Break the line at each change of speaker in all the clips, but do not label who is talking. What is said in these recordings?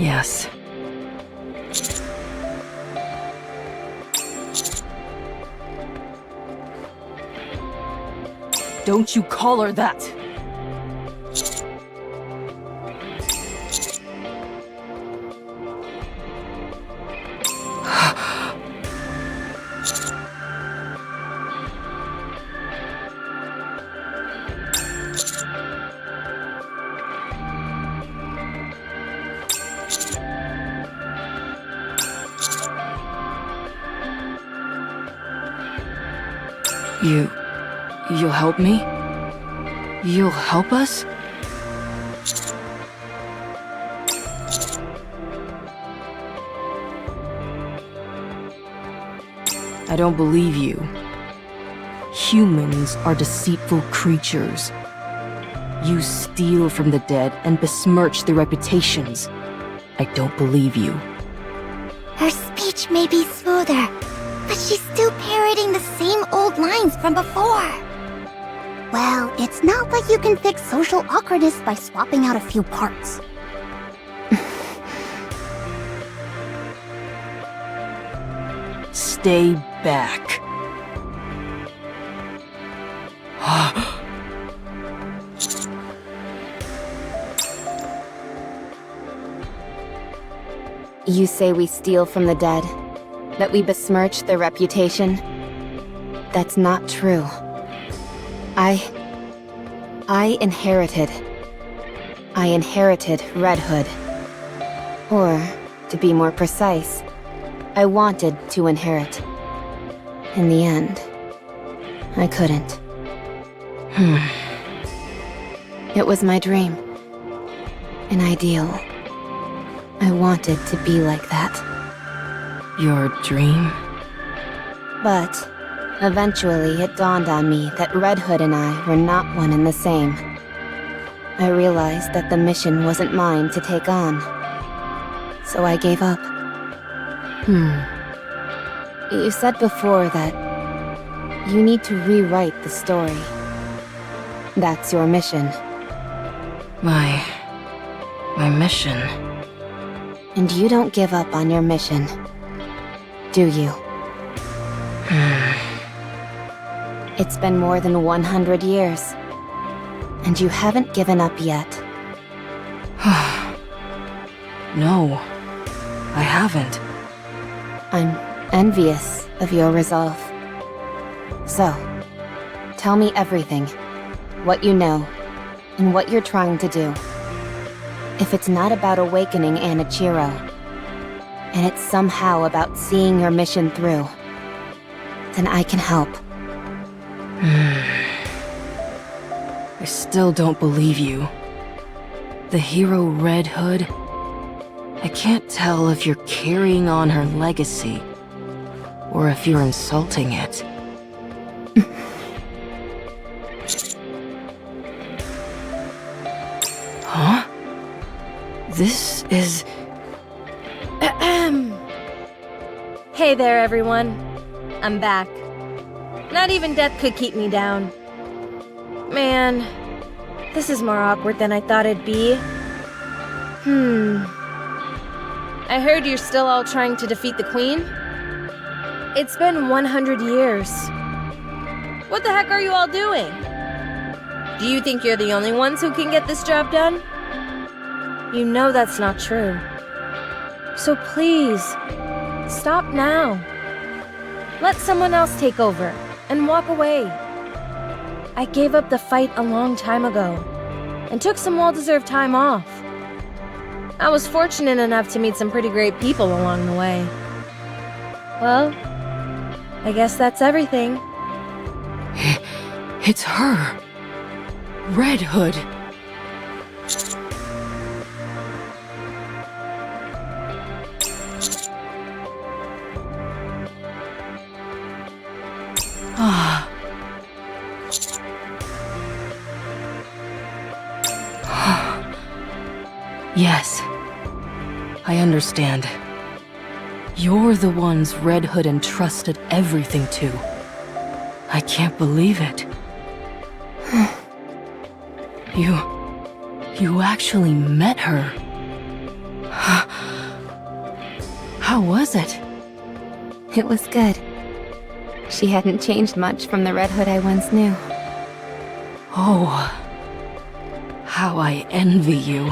Yes. Don't you call her that! You'll help me? You'll help us? I don't believe you. Humans are deceitful creatures. You steal from the dead and besmirch their reputations. I don't believe you.
Her speech may be smoother, but she's still parroting the same old lines from before. Well, it's not like you can fix social awkwardness by swapping out a few parts.
Stay back.
You say we steal from the dead? That we besmirch their reputation? That's not true. I inherited Red Hood. Or, to be more precise, I wanted to inherit. In the end, I couldn't. It was my dream. An ideal. I wanted to be like that.
Your dream?
But eventually it dawned on me that Red Hood and I were not one and the same. I realized that the mission wasn't mine to take on. So I gave up. You said before that you need to rewrite the story. That's your mission.
My mission?
And you don't give up on your mission, do you? It's been more than 100 years, and you haven't given up yet.
No, I haven't.
I'm envious of your resolve. So, tell me everything. What you know, and what you're trying to do. If it's not about awakening Anichiro, and it's somehow about seeing your mission through, then I can help.
I still don't believe you. The hero Red Hood? I can't tell if you're carrying on her legacy, or if you're insulting it. Huh? This is...
Hey there, everyone. I'm back. Not even death could keep me down. Man, this is more awkward than I thought it'd be. I heard you're still all trying to defeat the Queen? It's been 100 years. What the heck are you all doing? Do you think you're the only ones who can get this job done? You know that's not true. So please, stop now. Let someone else take over and walk away. I gave up the fight a long time ago and took some well-deserved time off. I was fortunate enough to meet some pretty great people along the way. Well, I guess that's everything.
It's her! Red Hood! Yes, I understand. You're the ones Red Hood entrusted everything to. I can't believe it. You actually met her. How was it?
It was good. She hadn't changed much from the Red Hood I once knew.
Oh, how I envy you.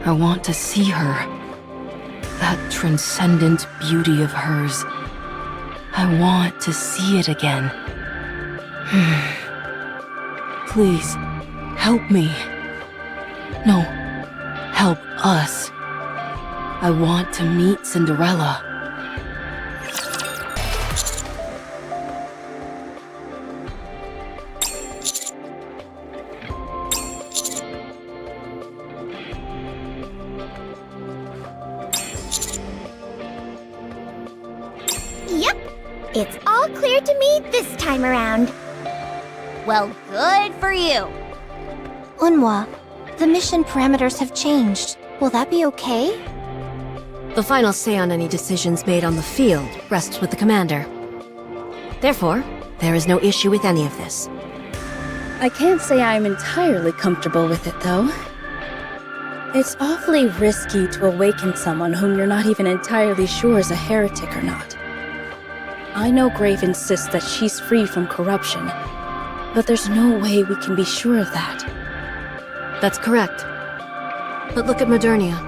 I want to see her. That transcendent beauty of hers. I want to see it again. Please, help me. No, help us. I want to meet Cinderella.
Yep, it's all clear to me this time around. Well, good for you. Unwa, the mission parameters have changed. Will that be okay?
The final say on any decisions made on the field rests with the commander. Therefore, there is no issue with any of this.
I can't say I'm entirely comfortable with it, though. It's awfully risky to awaken someone whom you're not even entirely sure is a heretic or not. I know Grave insists that she's free from corruption, but there's no way we can be sure of that.
That's correct. But look at Modernia.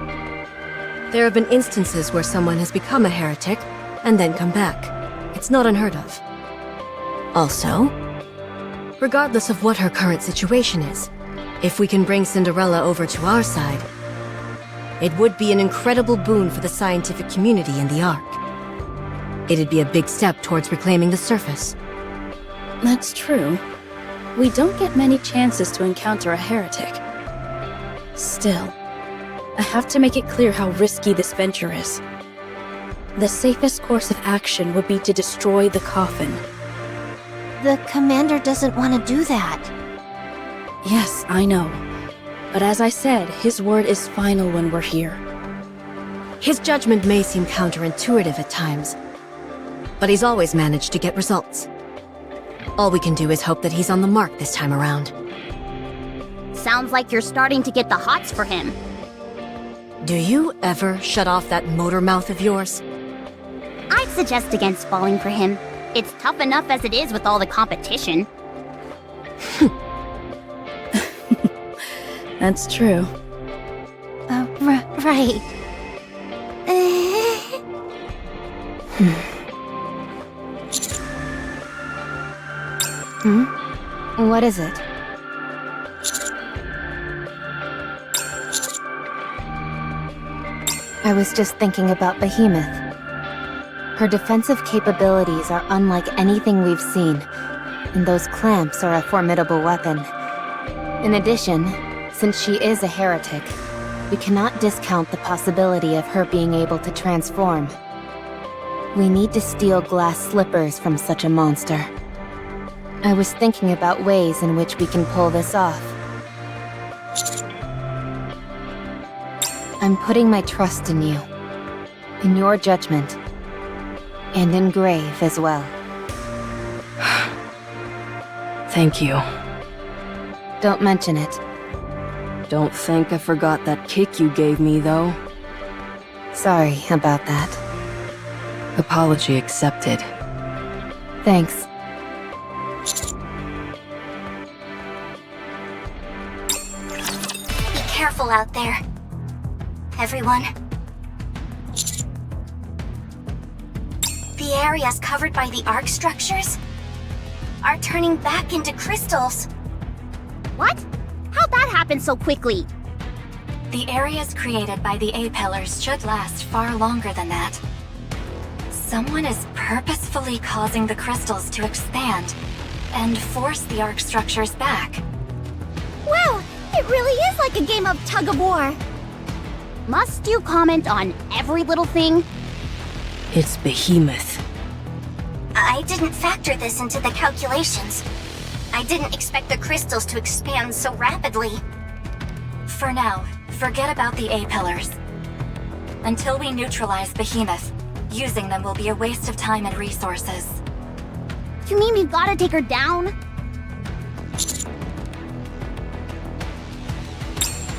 There have been instances where someone has become a heretic and then come back. It's not unheard of. Also, regardless of what her current situation is, if we can bring Cinderella over to our side, it would be an incredible boon for the scientific community in the Ark. It'd be a big step towards reclaiming the surface.
That's true. We don't get many chances to encounter a heretic. Still, I have to make it clear how risky this venture is. The safest course of action would be to destroy the coffin.
The commander doesn't want to do that.
Yes, I know. But as I said, his word is final when we're here.
His judgment may seem counterintuitive at times, but he's always managed to get results. All we can do is hope that he's on the mark this time around.
Sounds like you're starting to get the hots for him.
Do you ever shut off that motor mouth of yours?
I'd suggest against falling for him. It's tough enough as it is with all the competition.
That's true.
Right.
What is it? I was just thinking about Behemoth. Her defensive capabilities are unlike anything we've seen, and those clamps are a formidable weapon. In addition, since she is a heretic, we cannot discount the possibility of her being able to transform. We need to steal glass slippers from such a monster. I was thinking about ways in which we can pull this off. I'm putting my trust in you, in your judgment, and in Grave as well.
Thank you.
Don't mention it.
Don't think I forgot that kick you gave me, though.
Sorry about that.
Apology accepted.
Thanks.
Be careful out there, everyone. The areas covered by the Ark structures are turning back into crystals. What? How'd that happen so quickly?
The areas created by the A-pillars should last far longer than that. Someone is purposefully causing the crystals to expand and force the Ark structures back.
Wow, it really is like a game of tug-of-war. Must you comment on every little thing?
It's Behemoth.
I didn't factor this into the calculations. I didn't expect the crystals to expand so rapidly.
For now, forget about the A-pillars. Until we neutralize Behemoth, using them will be a waste of time and resources.
You mean we've gotta take her down?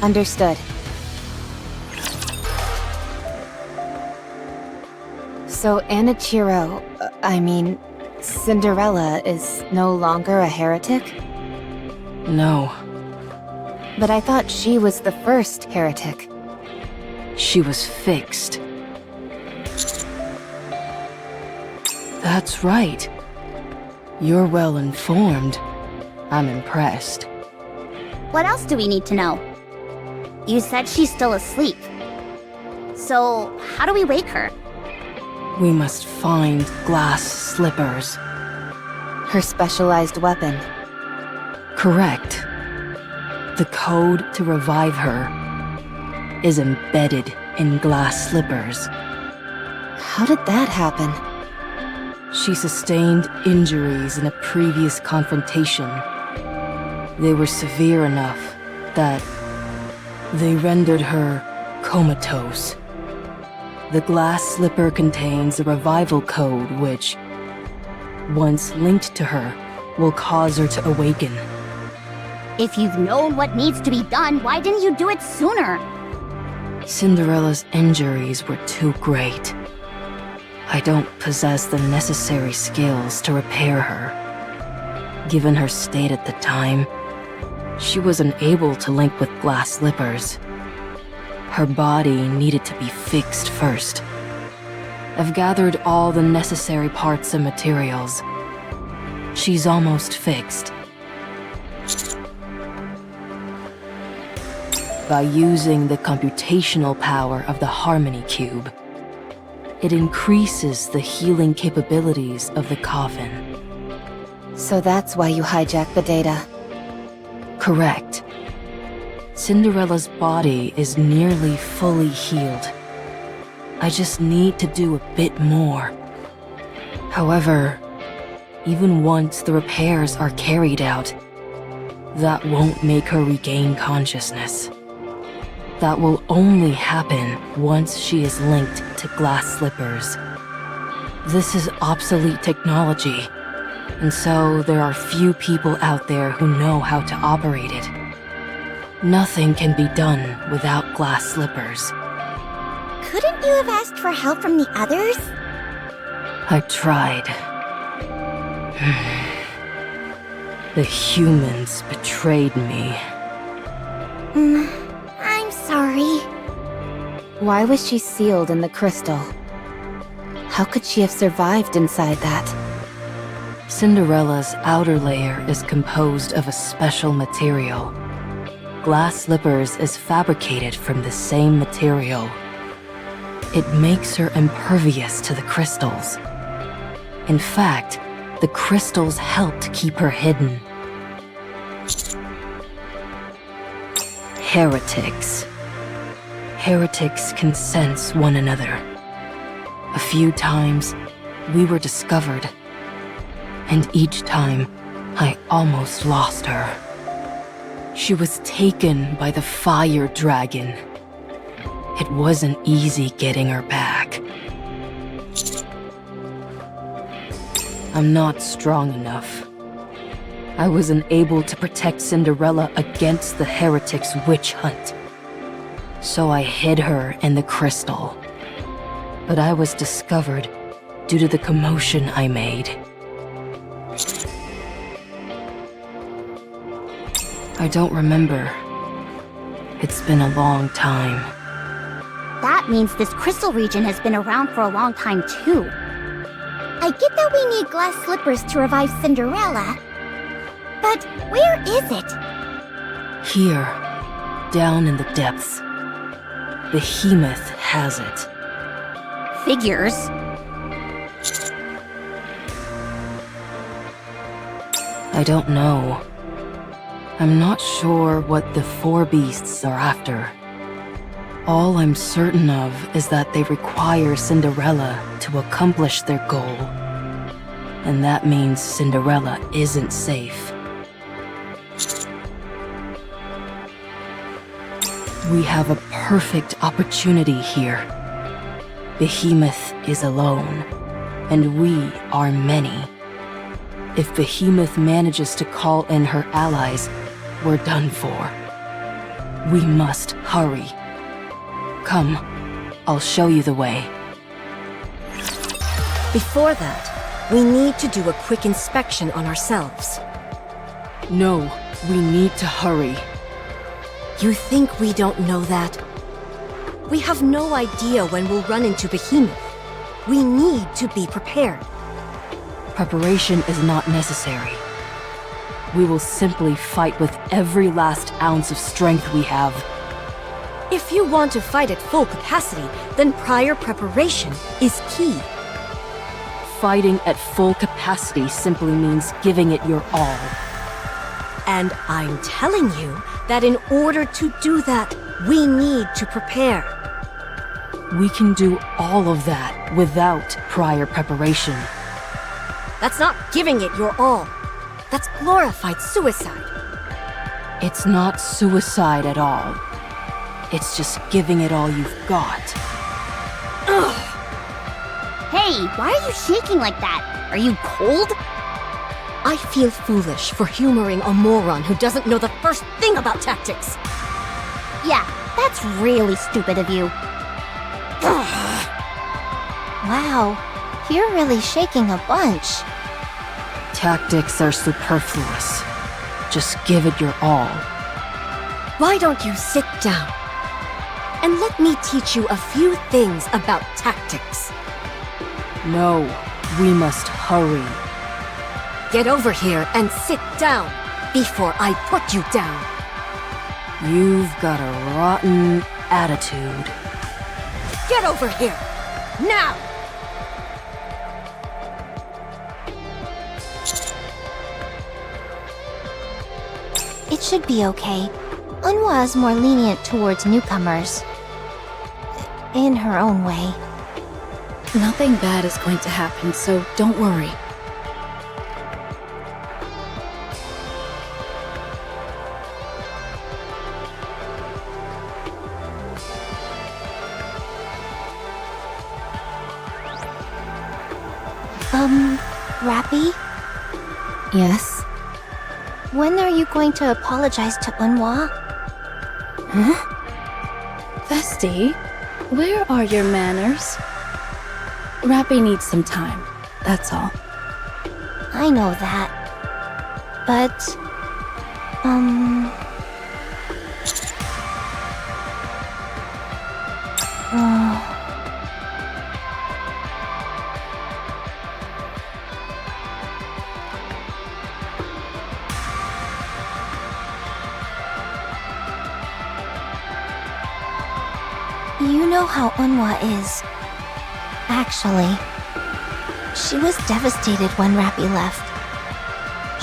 Understood. So Cinderella is no longer a heretic?
No,
But I thought she was the first heretic.
she was fixed. That's right. You're well informed. I'm impressed.
What else do we need to know? You said she's still asleep. So, how do we wake her?
We must find glass slippers.
Her specialized weapon.
Correct. The code to revive her is embedded in glass slippers.
How did that happen?
She sustained injuries in a previous confrontation. They were severe enough that they rendered her comatose. The glass slipper contains a revival code which, once linked to her, will cause her to awaken.
If you've known what needs to be done, why didn't you do it sooner?
Cinderella's injuries were too great. I don't possess the necessary skills to repair her. Given her state at the time, she was unable to link with glass slippers. Her body needed to be fixed first. I've gathered all the necessary parts and materials. She's almost fixed. By using the computational power of the Harmony Cube, it increases the healing capabilities of the coffin.
So that's why you hijacked the data.
Correct. Cinderella's body is nearly fully healed. I just need to do a bit more. However, even once the repairs are carried out, that won't make her regain consciousness. That will only happen once she is linked to glass slippers. This is obsolete technology, and so there are few people out there who know how to operate it. Nothing can be done without glass slippers.
Couldn't you have asked for help from the others?
I tried. The humans betrayed me.
I'm sorry.
Why was she sealed in the crystal? How could she have survived inside that?
Cinderella's outer layer is composed of a special material. Glass slippers is fabricated from the same material. It makes her impervious to the crystals. In fact, the crystals helped keep her hidden. Heretics. Heretics can sense one another. A few times, we were discovered. And each time, I almost lost her. She was taken by the fire dragon. It wasn't easy getting her back. I'm not strong enough. I was unable to protect Cinderella against the heretics' witch hunt. So I hid her in the crystal. But I was discovered due to the commotion I made. I don't remember. It's been a long time.
That means this crystal region has been around for a long time too. I get that we need glass slippers to revive Cinderella, but where is it?
Here, down in the depths. Behemoth has it.
Figures.
I don't know. I'm not sure what the four beasts are after. All I'm certain of is that they require Cinderella to accomplish their goal. And that means Cinderella isn't safe. We have a perfect opportunity here. Behemoth is alone, and we are many. If Behemoth manages to call in her allies, we're done for. We must hurry. Come, I'll show you the way.
Before that, we need to do a quick inspection on ourselves.
No, we need to hurry.
You think we don't know that? We have no idea when we'll run into Behemoth. We need to be prepared.
Preparation is not necessary. We will simply fight with every last ounce of strength we have.
If you want to fight at full capacity, then prior preparation is key.
Fighting at full capacity simply means giving it your all.
And I'm telling you that in order to do that, we need to prepare.
We can do all of that without prior preparation.
That's not giving it your all. That's glorified suicide.
It's not suicide at all. It's just giving it all you've got.
Hey, why are you shaking like that? Are you cold?
I feel foolish for humoring a moron who doesn't know the first thing about tactics.
Yeah, that's really stupid of you. Wow, you're really shaking a bunch.
Tactics are superfluous. Just give it your all.
Why don't you sit down? And let me teach you a few things about tactics.
No, we must hurry.
Get over here and sit down before I put you down.
You've got a rotten attitude.
Get over here! Now!
It should be okay. Unwa is more lenient towards newcomers. In her own way.
Nothing bad is going to happen, so don't worry.
Rappy?
Yes?
When are you going to apologize to Unwa?
Vesti, where are your manners? Rappy needs some time, that's all.
I know that. But, you know how Unwa is. Actually, she was devastated when Rappy left.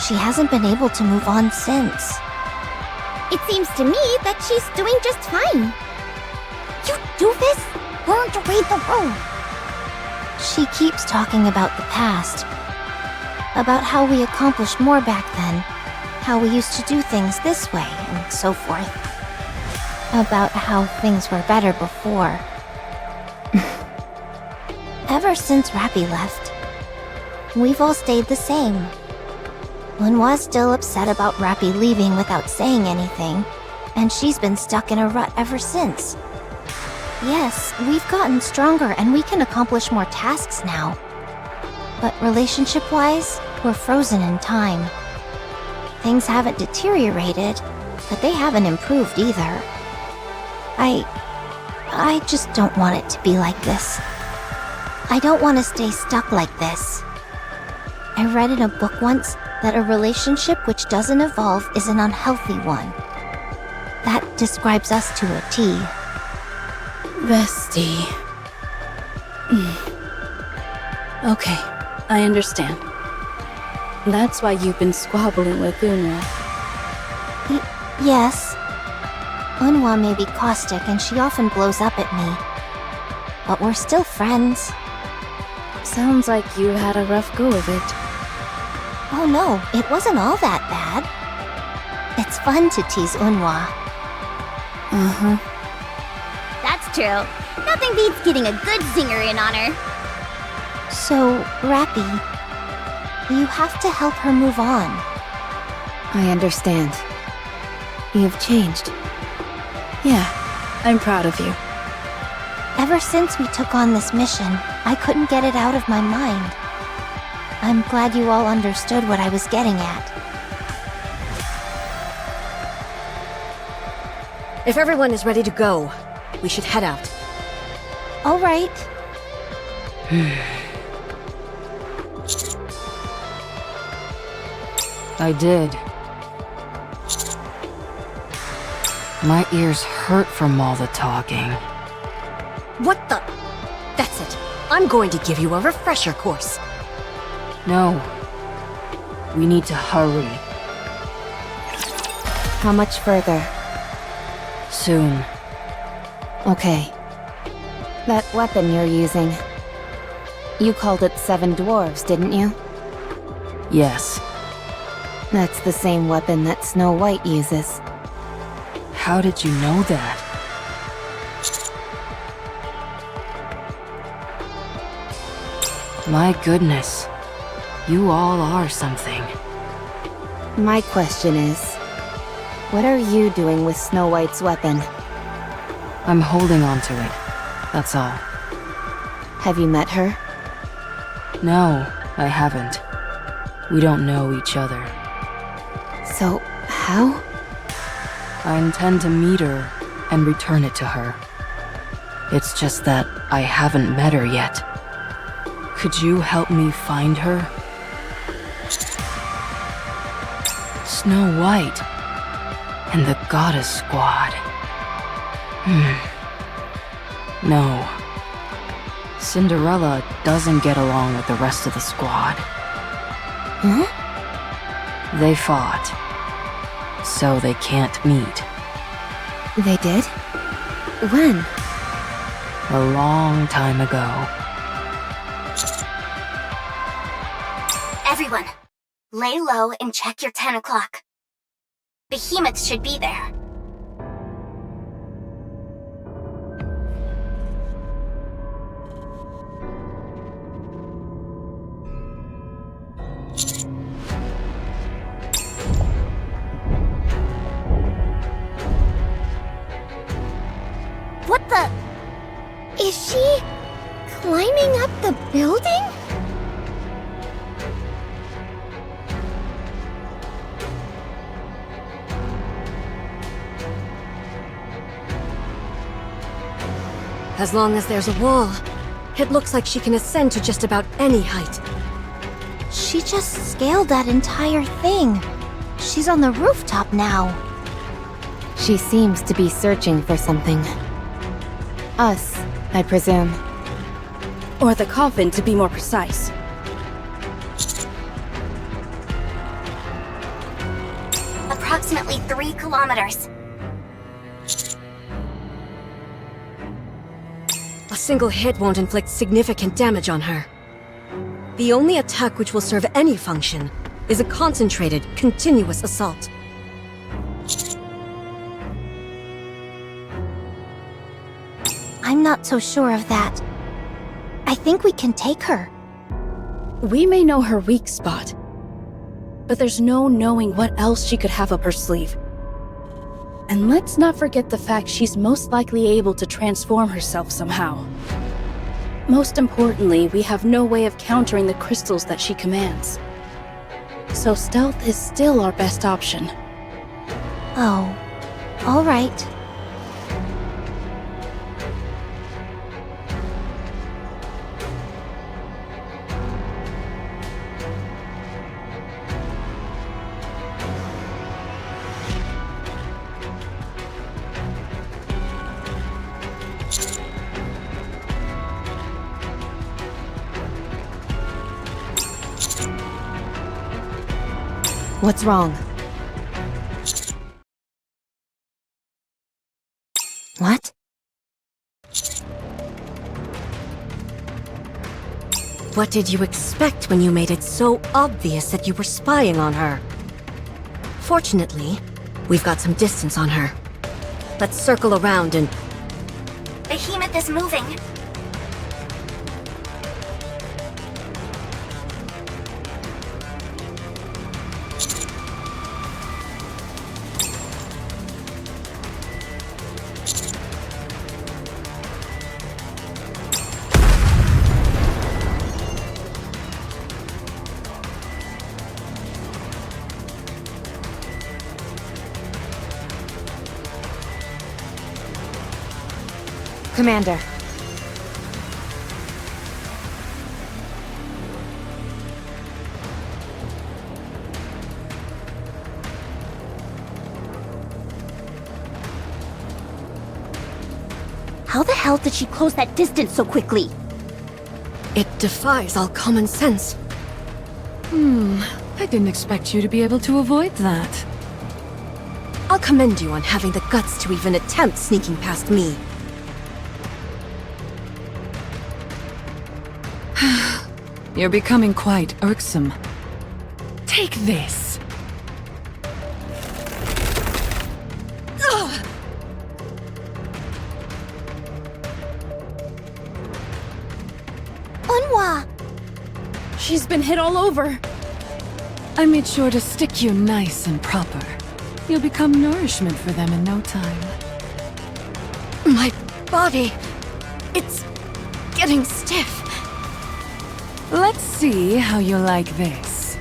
She hasn't been able to move on since. It seems to me that she's doing just fine. You doofus! Learn to read the room! She keeps talking about the past. About how we accomplished more back then. How we used to do things this way, and so forth. About how things were better before. Ever since Rappy left, we've all stayed the same. Unwa's still upset about Rappy leaving without saying anything, and she's been stuck in a rut ever since. Yes, we've gotten stronger and we can accomplish more tasks now. But relationship-wise, we're frozen in time. Things haven't deteriorated, but they haven't improved either. I just don't want it to be like this. I don't want to stay stuck like this. I read in a book once that a relationship which doesn't evolve is an unhealthy one. That describes us to a T.
Vesti. Okay, I understand. That's why you've been squabbling with Unwa.
Yes. Unwa may be caustic and she often blows up at me. But we're still friends.
Sounds like you had a rough go of it.
Oh no, it wasn't all that bad. It's fun to tease Unwa.
Uh-huh.
That's true. Nothing beats getting a good zinger in on her. So, Rappy, you have to help her move on.
I understand. You've changed.
Yeah, I'm proud of you.
Ever since we took on this mission, I couldn't get it out of my mind. I'm glad you all understood what I was getting at.
If everyone is ready to go, we should head out.
All right.
I did. My ears hurt from all the talking.
What the? That's it. I'm going to give you a refresher course.
No. We need to hurry.
How much further?
Soon.
Okay. That weapon you're using. You called it 7 dwarves, didn't you?
Yes.
That's the same weapon that Snow White uses.
How did you know that? My goodness. You all are something.
My question is, what are you doing with Snow White's weapon?
I'm holding on to it. That's all.
Have you met her?
No, I haven't. We don't know each other.
So, how?
I intend to meet her and return it to her. It's just that I haven't met her yet. Could you help me find her? Snow White and the Goddess Squad. No. Cinderella doesn't get along with the rest of the squad.
Huh?
They fought, so they can't meet.
They did? When?
A long time ago.
Everyone, lay low and check your 10 o'clock. Behemoths should be there.
What the? Is she climbing up the building?
As long as there's a wall, it looks like she can ascend to just about any height.
She just scaled that entire thing. She's on the rooftop now.
She seems to be searching for something. Us, I presume.
Or the coffin, to be more precise.
Approximately 3 kilometers.
A single hit won't inflict significant damage on her. The only attack which will serve any function is a concentrated, continuous assault.
I'm not so sure of that. I think we can take her.
We may know her weak spot, but there's no knowing what else she could have up her sleeve. And let's not forget the fact she's most likely able to transform herself somehow. Most importantly, we have no way of countering the crystals that she commands. So stealth is still our best option.
Oh, all right.
What's wrong? What?
What did you expect when you made it so obvious that you were spying on her? Fortunately, we've got some distance on her. Let's circle around and...
Behemoth is moving.
Commander.
How the hell did she close that distance so quickly?
It defies all common sense.
I didn't expect you to be able to avoid that.
I'll commend you on having the guts to even attempt sneaking past me.
You're becoming quite irksome. Take this.
Unwa!
She's been hit all over.
I made sure to stick you nice and proper. You'll become nourishment for them in no time.
My body... it's getting stiff.
Let's see how you like this.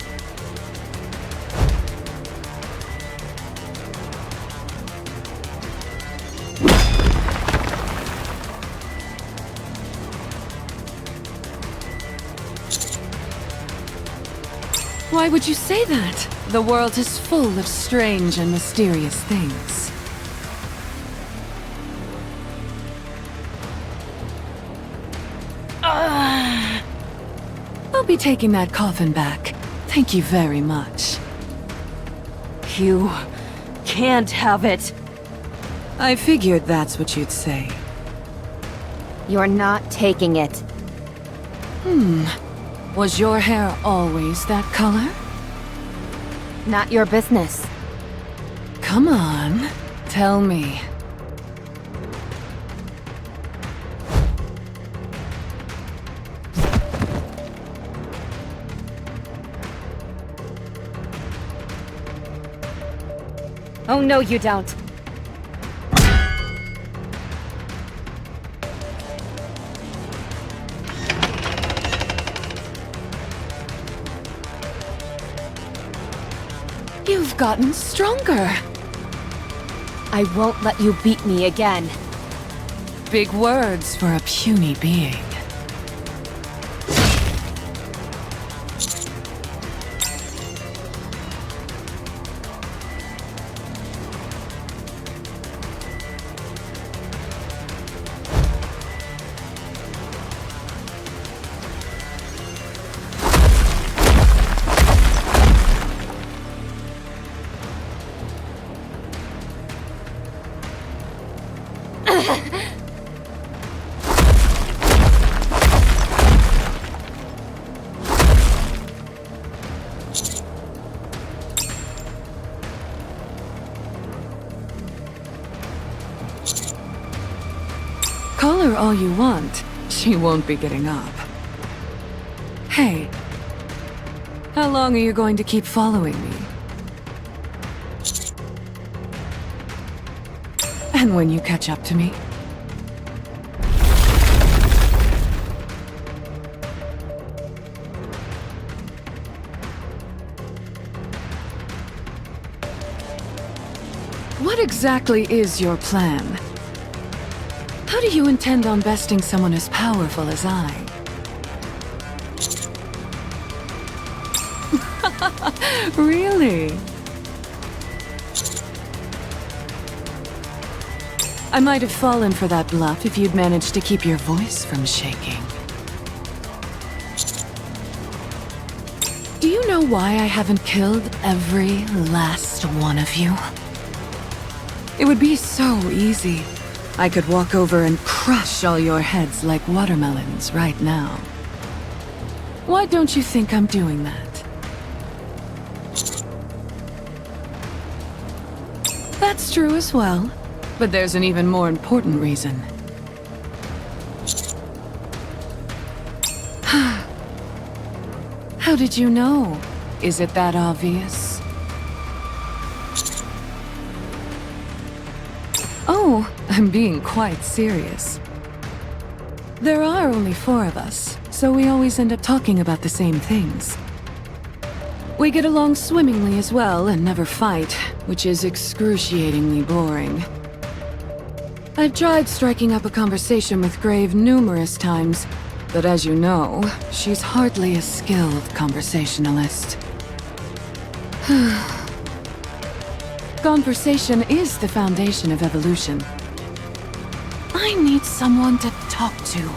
Why would you say that? The world is full of strange and mysterious things. I'll be taking that coffin back. Thank you very much. You can't have it. I figured that's what you'd say.
You're not taking it.
Was your hair always that color?
Not your business.
Come on, tell me.
Oh no, you don't.
You've gotten stronger.
I won't let you beat me again.
Big words for a puny being. Call her all you want. She won't be getting up. Hey. How long are you going to keep following me? And when you catch up to me? What exactly is your plan? How do you intend on besting someone as powerful as I? Really? I might have fallen for that bluff if you'd managed to keep your voice from shaking. Do you know why I haven't killed every last one of you? It would be so easy. I could walk over and crush all your heads like watermelons right now. Why don't you think I'm doing that? That's true as well, but there's an even more important reason. How did you know? Is it that obvious? Oh, I'm being quite serious. There are only 4 of us, so we always end up talking about the same things. We get along swimmingly as well and never fight, which is excruciatingly boring.
I've tried striking up a conversation with Grave numerous times, but as you know, she's hardly a skilled conversationalist. Conversation is the foundation of evolution. I need someone to talk to.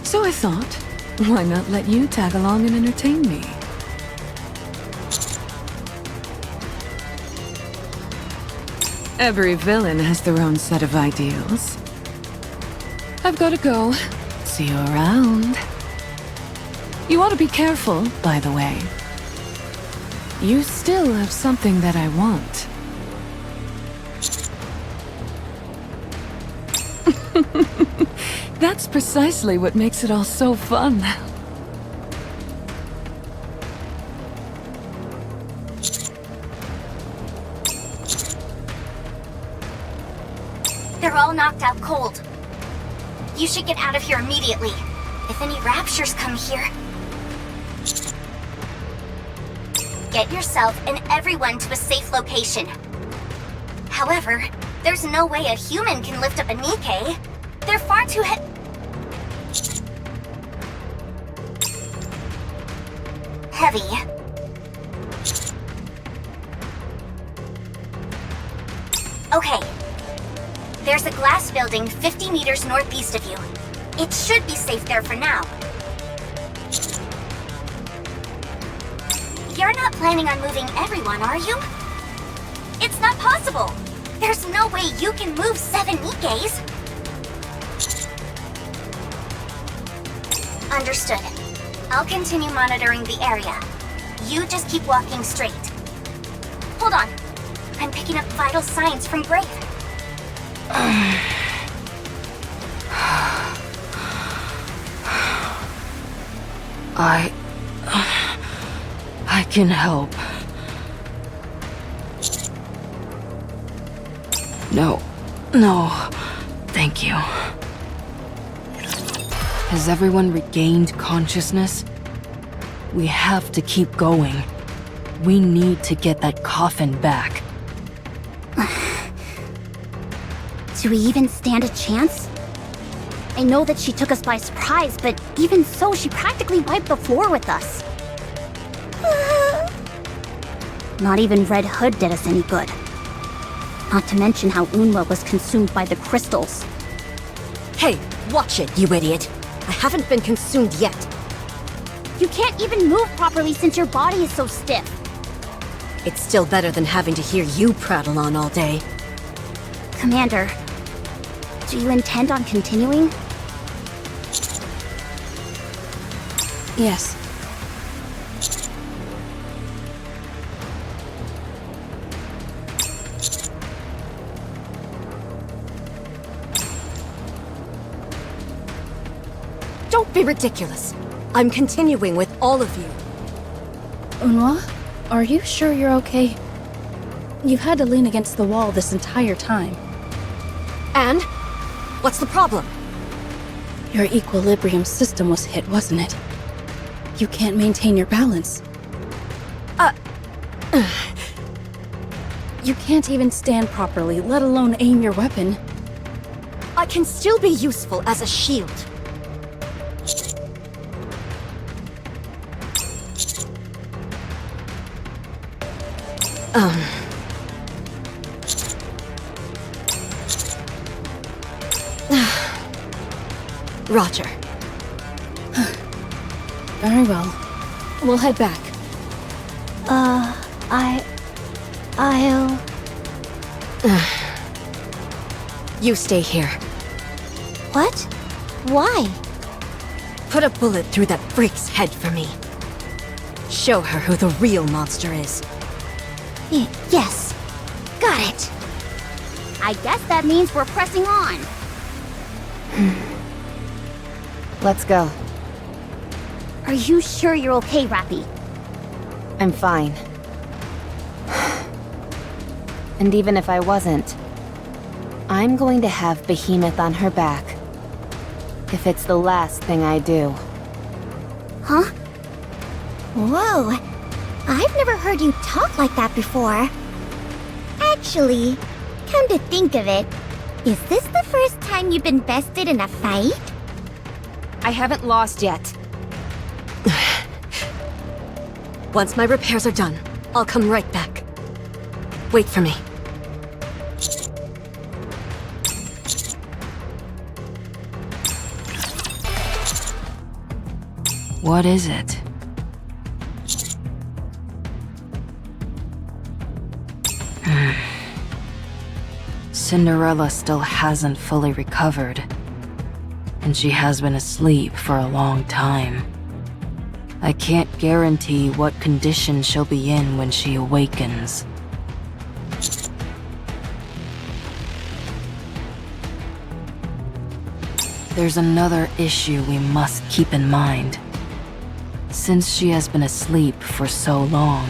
So I thought, why not let you tag along and entertain me? Every villain has their own set of ideals. I've gotta go. See you around. You ought to be careful, by the way. You still have something that I want. That's precisely what makes it all so fun.
They're all knocked out cold. You should get out of here immediately. If any raptures come here... Get yourself and everyone to a safe location. However, there's no way a human can lift up a Nikke. They're far too heavy. Okay. There's a glass building 50 meters northeast of you. It should be safe there for now. You're not planning on moving everyone, are you? It's not possible! There's no way you can move 7 Nikkes! Understood. I'll continue monitoring the area. You just keep walking straight. Hold on. I'm picking up vital signs from Grave.
I can help. No, thank you. Has everyone regained consciousness? We have to keep going. We need to get that coffin back.
Do we even stand a chance? I know that she took us by surprise, but even so, she practically wiped the floor with us. Not even Red Hood did us any good. Not to mention how Unwa was consumed by the crystals.
Hey, watch it, you idiot! I haven't been consumed yet.
You can't even move properly since your body is so stiff.
It's still better than having to hear you prattle on all day.
Commander, do you intend on continuing?
Yes.
Don't be ridiculous. I'm continuing with all of you.
Unwa, are you sure you're okay? You've had to lean against the wall this entire time.
And? What's the problem?
Your equilibrium system was hit, wasn't it? You can't maintain your balance. You can't even stand properly, let alone aim your weapon.
I can still be useful as a shield. Roger.
Very well. We'll head back.
I'll...
You stay here.
What? Why?
Put a bullet through that freak's head for me. Show her who the real monster is.
Yes. Got it. I guess that means we're pressing on.
Let's go.
Are you sure you're okay, Rappy?
I'm fine. And even if I wasn't, I'm going to have Behemoth on her back. If it's the last thing I do.
Huh? Whoa. I've never heard you talk like that before. Actually, come to think of it, Is this the first time you've been bested in a fight?
I haven't lost yet.
Once my repairs are done, I'll come right back. Wait for me.
What is it? Cinderella still hasn't fully recovered, and she has been asleep for a long time. I can't guarantee what condition she'll be in when she awakens. There's another issue we must keep in mind. Since she has been asleep for so long,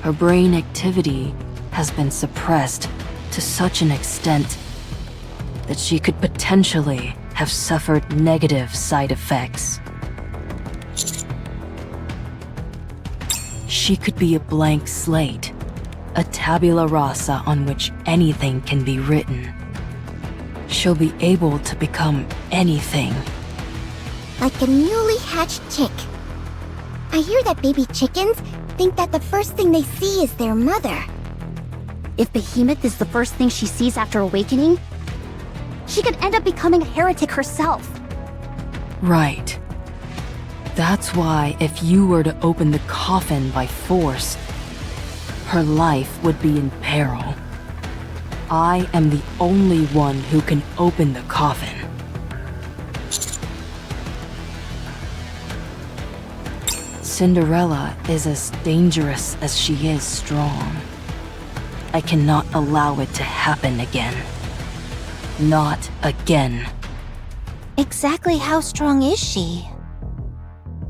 her brain activity has been suppressed to such an extent that she could potentially have suffered negative side effects. She could be a blank slate, a tabula rasa on which anything can be written. She'll be able to become anything.
Like a newly hatched chick. I hear that baby chickens think that the first thing they see is their mother.
If Behemoth is the first thing she sees after awakening, she could end up becoming a heretic herself.
Right. That's why if you were to open the coffin by force, her life would be in peril. I am the only one who can open the coffin. Cinderella is as dangerous as she is strong. I cannot allow it to happen again. Not again.
Exactly how strong is she?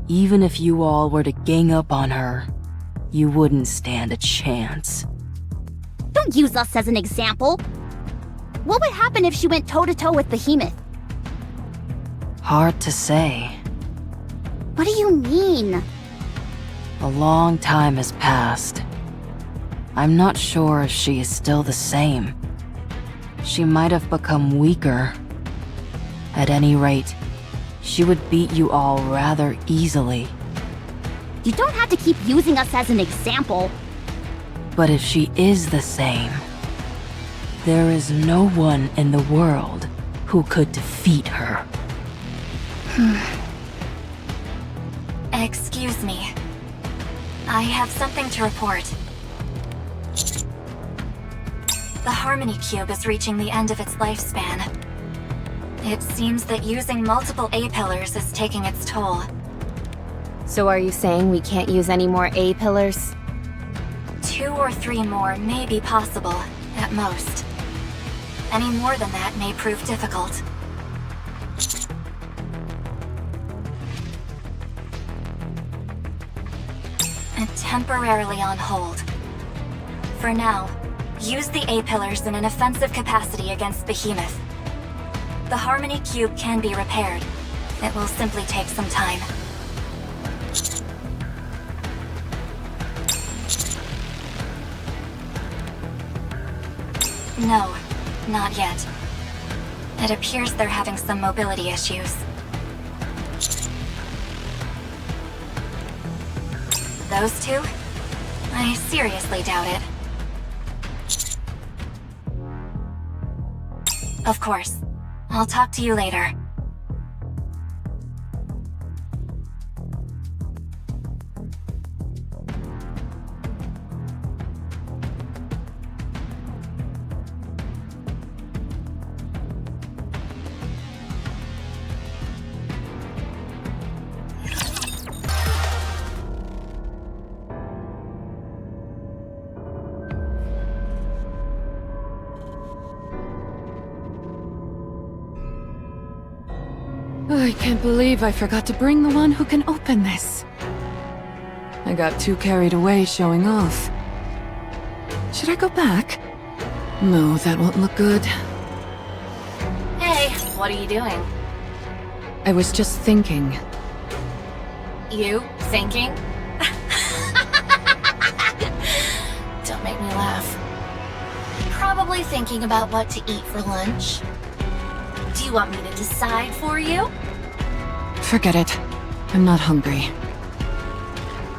Even if you all were to gang up on her, you wouldn't stand a chance.
Don't use us as an example. What would happen if she went toe-to-toe with Behemoth?
Hard to say.
What do you mean?
A long time has passed. I'm not sure if she is still the same. She might have become weaker. At any rate, she would beat you all rather easily.
You don't have to keep using us as an example.
But if she is the same, there is no one in the world who could defeat her.
Excuse me. I have something to report. The Harmony Cube is reaching the end of its lifespan. It seems that using multiple A-pillars is taking its toll.
So are you saying we can't use any more A-pillars?
2 or 3 more may be possible, at most. Any more than that may prove difficult. And temporarily on hold. For now, use the A-pillars in an offensive capacity against Behemoth. The Harmony Cube can be repaired. It will simply take some time. No, not yet. It appears they're having some mobility issues. Those two? I seriously doubt it. Of course. I'll talk to you later.
I can't believe I forgot to bring the one who can open this. I got too carried away showing off. Should I go back? No, that won't look good.
Hey, what are you doing?
I was just thinking.
You thinking? Don't make me laugh. Probably thinking about what to eat for lunch? Do you want me to decide for you?
Forget it. I'm not hungry.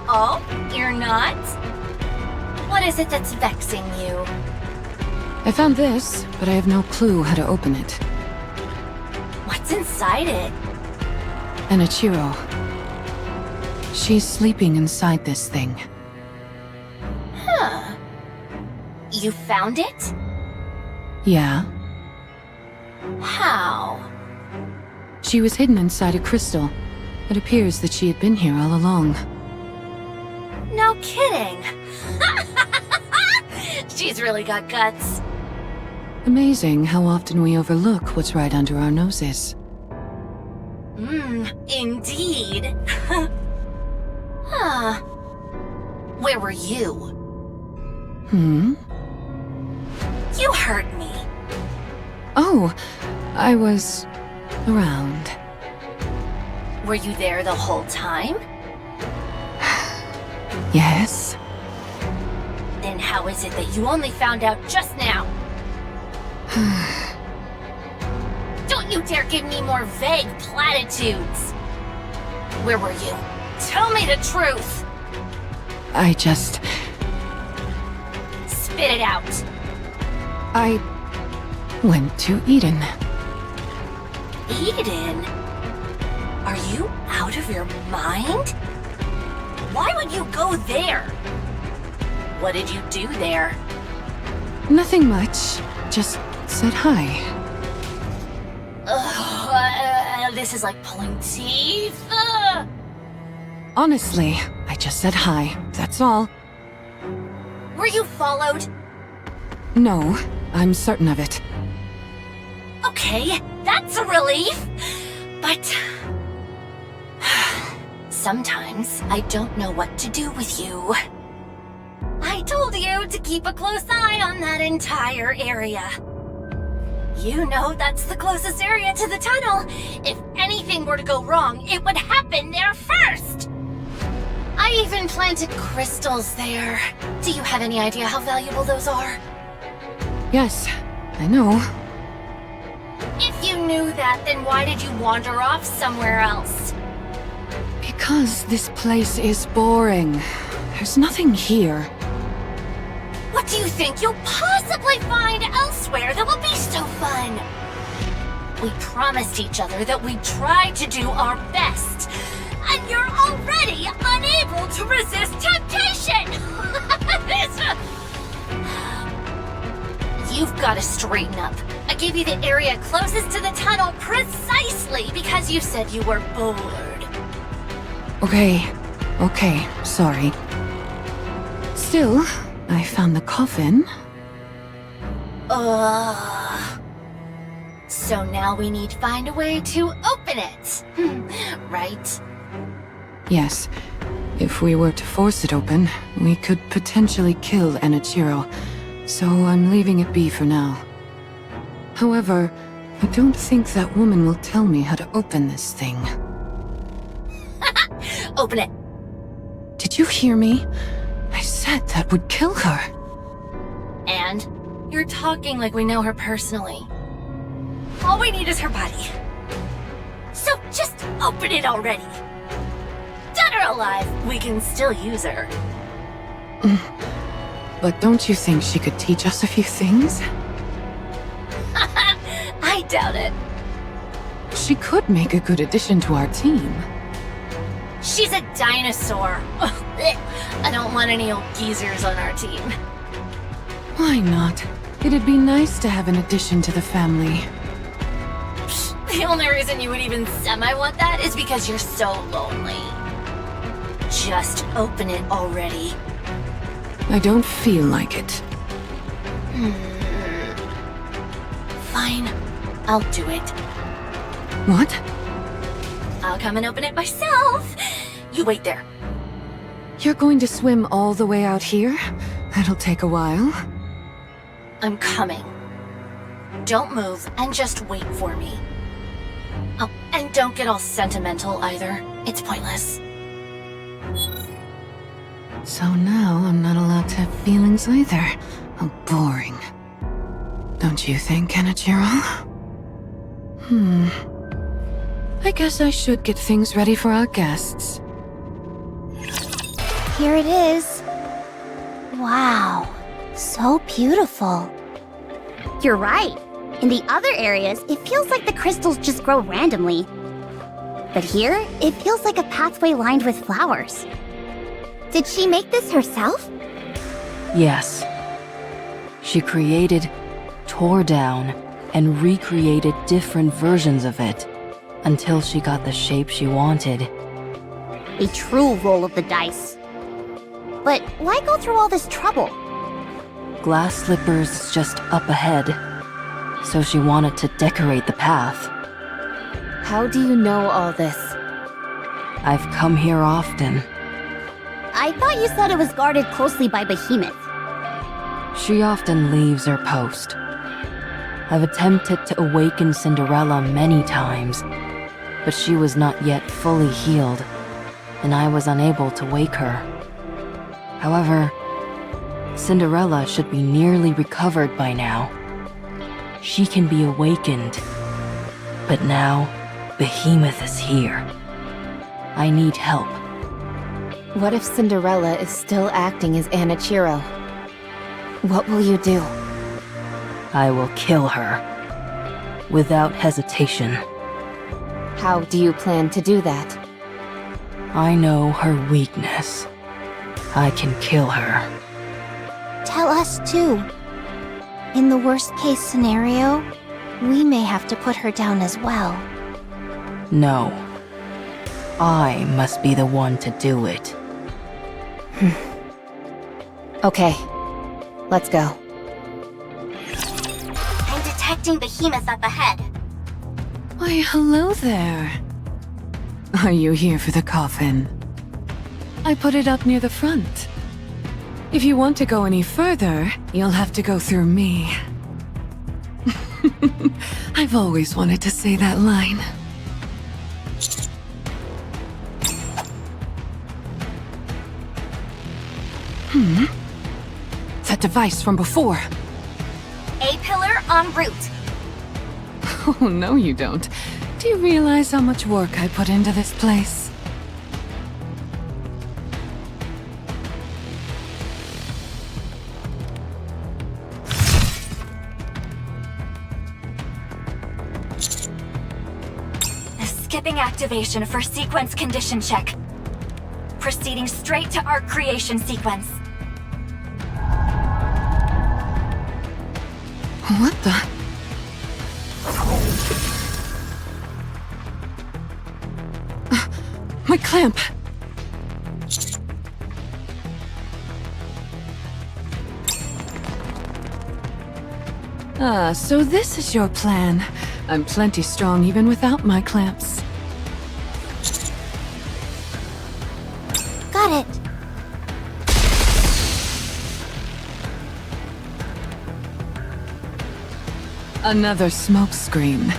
Oh, you're not? What is it that's vexing you?
I found this, but I have no clue how to open it.
What's inside it?
And Ichiro. She's sleeping inside this thing.
Huh. You found it?
Yeah.
How?
She was hidden inside a crystal. It appears that she had been here all along.
No kidding. She's really got guts.
Amazing how often we overlook what's right under our noses.
Indeed. Huh. Where were you? You hurt me.
Oh, I was around.
Were you there the whole time?
Yes.
Then how is it that you only found out just now? Don't you dare give me more vague platitudes! Where were you? Tell me the truth!
I just...
Spit it out!
I went to Eden.
Eden? Are you out of your mind? Why would you go there? What did you do there?
Nothing much. Just said hi.
This is like pulling teeth.
Honestly, I just said hi. That's all.
Were you followed?
No, I'm certain of it.
Okay, that's a relief. But sometimes I don't know what to do with you. I told you to keep a close eye on that entire area. You know that's the closest area to the tunnel. If anything were to go wrong, it would happen there first. I even planted crystals there. Do you have any idea how valuable those are?
Yes, I know.
If you knew that, then why did you wander off somewhere else?
Because this place is boring. There's nothing here.
What do you think you'll possibly find elsewhere that will be so fun? We promised each other that we'd try to do our best, and you're already unable to resist temptation! You've got to straighten up. I gave you the area closest to the tunnel precisely because you said you were bored.
Okay, sorry. Still, I found the coffin.
So now we need to find a way to open it. Right?
Yes. If we were to force it open, we could potentially kill Enichiro, so I'm leaving it be for now. However, I don't think that woman will tell me how to open this thing.
Open it.
Did you hear me? I said that would kill her.
And you're talking like we know her personally. All we need is her body. So just open it already. Dead or alive, we can still use her.
But don't you think she could teach us a few things?
I doubt it.
She could make a good addition to our team.
She's a dinosaur. I don't want any old geezers on our team.
Why not? It'd be nice to have an addition to the family.
The only reason you would even semi-want that is because you're so lonely. Just open it already.
I don't feel like it.
Fine, I'll do it.
What?
I'll come and open it myself. You wait there.
You're going to swim all the way out here? That'll take a while.
I'm coming. Don't move and just wait for me. Oh, and don't get all sentimental either. It's pointless.
So now I'm not allowed to have feelings either. How boring. don't you think, Kenichiro? I guess I should get things ready for our guests.
Here it is. Wow, so beautiful. You're right. In the other areas, it feels like the crystals just grow randomly. But here, it feels like a pathway lined with flowers. Did she make this herself?
Yes. She created, tore down, and recreated different versions of it until she got the shape she wanted.
A true roll of the dice. But why go through all this trouble?
Glass slippers is just up ahead, so she wanted to decorate the path.
How do you know all this?
I've come here often.
I thought you said it was guarded closely by Behemoth.
She often leaves her post. I've attempted to awaken Cinderella many times, but she was not yet fully healed, and I was unable to wake her. However, Cinderella should be nearly recovered by now. She can be awakened. But now, Behemoth is here. I need help.
What if Cinderella is still acting as Anichiro? What will you do?
I will kill her. Without hesitation.
How do you plan to do that?
I know her weakness. I can kill her.
Tell us too. In the worst case scenario, we may have to put her down as well.
No. I must be the one to do it.
Okay, let's go.
I'm detecting Behemoth up ahead.
Why, hello there. Are you here for the coffin? I put it up near the front. If you want to go any further, you'll have to go through me. I've always wanted to say that line. That device from before.
A-pillar en route.
Oh, no you don't. Do you realize how much work I put into this place?
Skipping activation for sequence condition check. Proceeding straight to arc creation sequence.
What the? My clamp! Ah, so this is your plan. I'm plenty strong even without my clamps.
Got it.
Another smoke screen.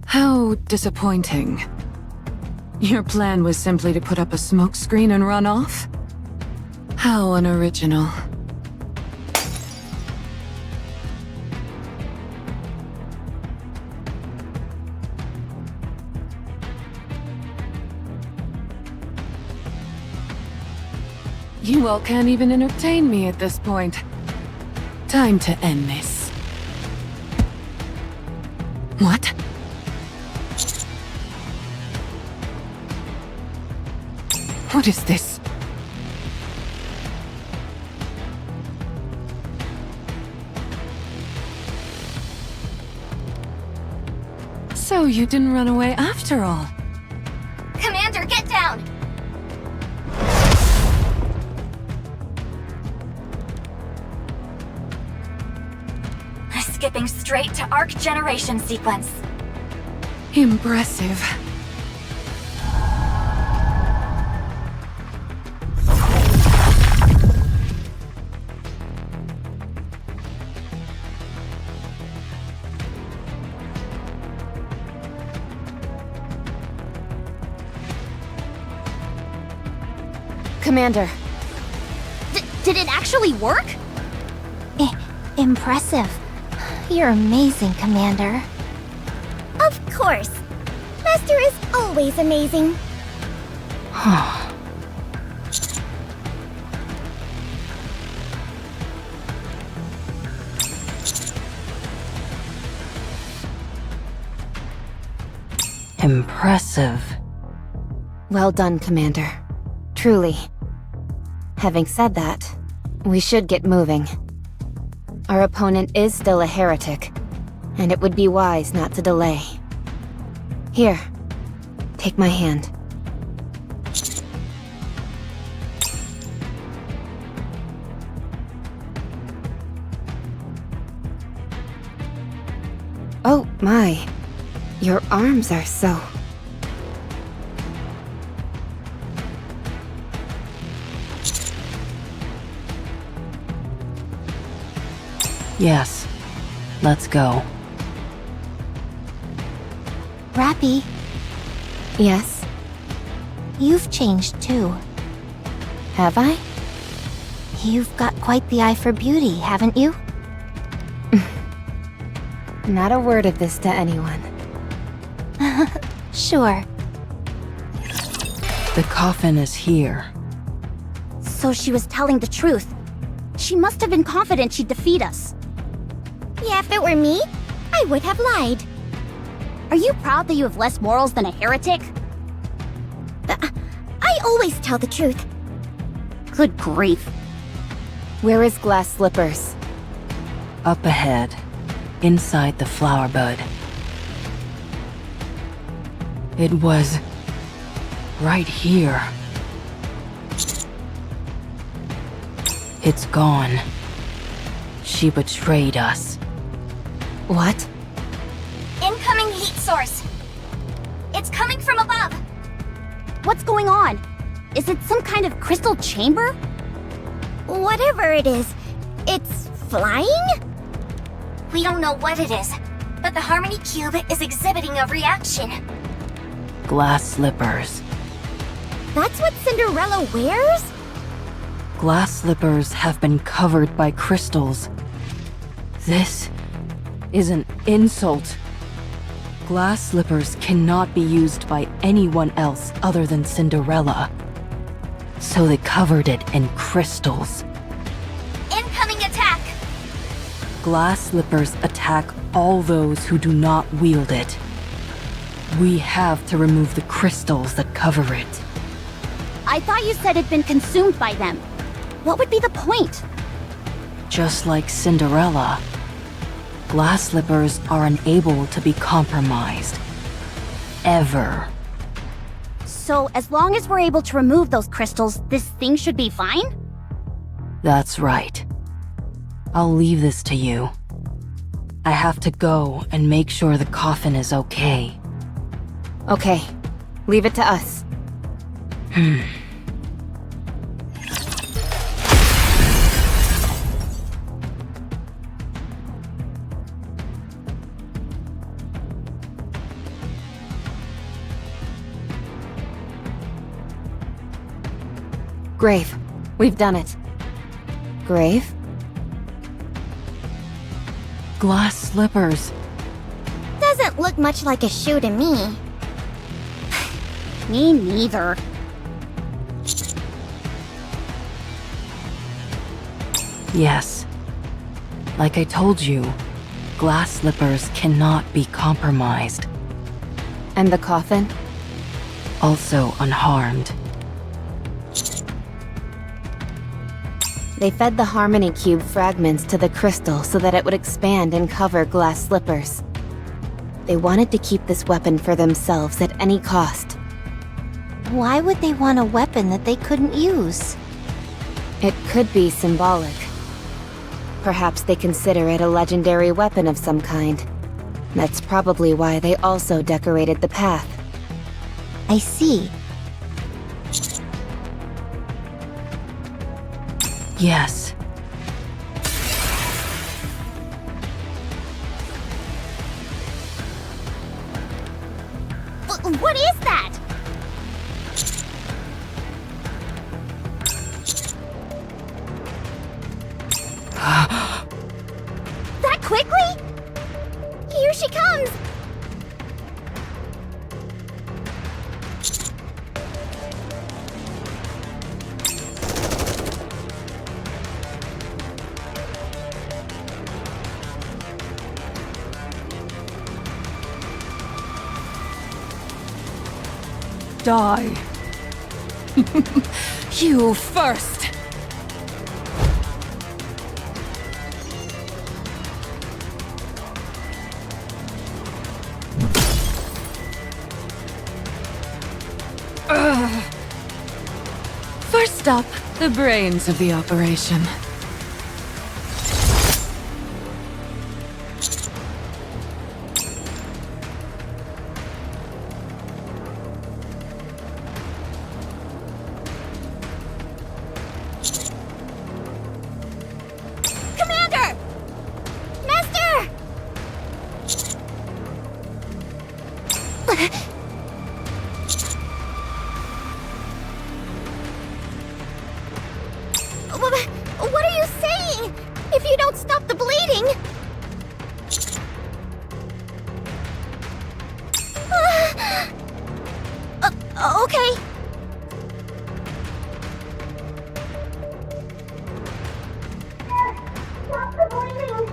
How disappointing. Your plan was simply to put up a smokescreen and run off? How unoriginal. You all can't even entertain me at this point. Time to end this. What? What is this? So you didn't run away after all.
Commander, get down!
Skipping straight to arc generation sequence.
Impressive.
Commander.
Did it actually work?
Impressive. You're amazing, Commander. Of course. Master is always amazing.
Impressive.
Well done, Commander. Truly. Having said that, we should get moving. Our opponent is still a heretic, and it would be wise not to delay. Here, take my hand. Oh my, your arms are so...
Yes. Let's go.
Rappy,
Yes,
you've changed too.
have I?
You've got quite the eye for beauty, haven't you?
Not a word of this to anyone.
Sure.
The coffin is here.
So she was telling the truth. She must have been confident she'd defeat us.
Yeah, if it were me, I would have lied.
Are you proud that you have less morals than a heretic?
I always tell the truth.
Good grief.
Where is Glass Slippers?
Up ahead. Inside the flower bud. It was... right here. It's gone. She betrayed us.
What?
Incoming heat source. It's coming from above.
What's going on? Is it some kind of crystal chamber?
Whatever it is, it's flying? We don't know what it is, but the Harmony Cube is exhibiting a reaction.
Glass slippers.
That's what Cinderella wears?
Glass slippers have been covered by crystals. This is an insult. Glass slippers cannot be used by anyone else other than Cinderella. So they covered it in crystals.
Incoming attack!
Glass slippers attack all those who do not wield it. We have to remove the crystals that cover it.
I thought you said it'd been consumed by them. What would be the point?
Just like Cinderella, glass slippers are unable to be compromised. Ever.
So, as long as we're able to remove those crystals, this thing should be fine?
That's right. I'll leave this to you. I have to go and make sure the coffin is okay.
Okay, leave it to us. Grave, we've done it. Grave?
Glass slippers.
Doesn't look much like a shoe to me.
Me neither.
Yes. Like I told you, glass slippers cannot be compromised.
And the coffin?
Also unharmed.
They fed the Harmony Cube fragments to the crystal so that it would expand and cover Glass Slippers. They wanted to keep this weapon for themselves at any cost.
Why would they want a weapon that they couldn't use?
It could be symbolic. Perhaps they consider it a legendary weapon of some kind. That's probably why they also decorated the path.
I see.
Yes.
What is that?
die. You first! First up, the brains of the operation.
Commander! Master! What are you saying? If you don't stop the bleeding... Okay. Stop the bleeding!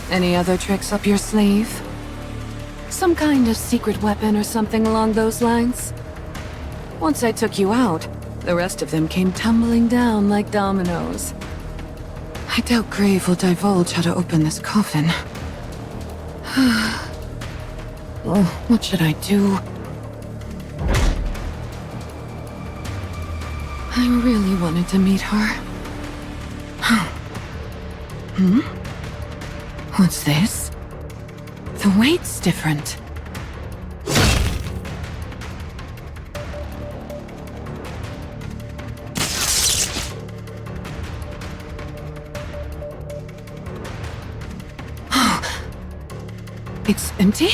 Any other tricks up your sleeve? Some kind of secret weapon or something along those lines? Once I took you out, the rest of them came tumbling down like dominoes. I doubt Grave will divulge how to open this coffin. Oh, what should I do? I really wanted to meet her. What's this? The weight's different. It's empty?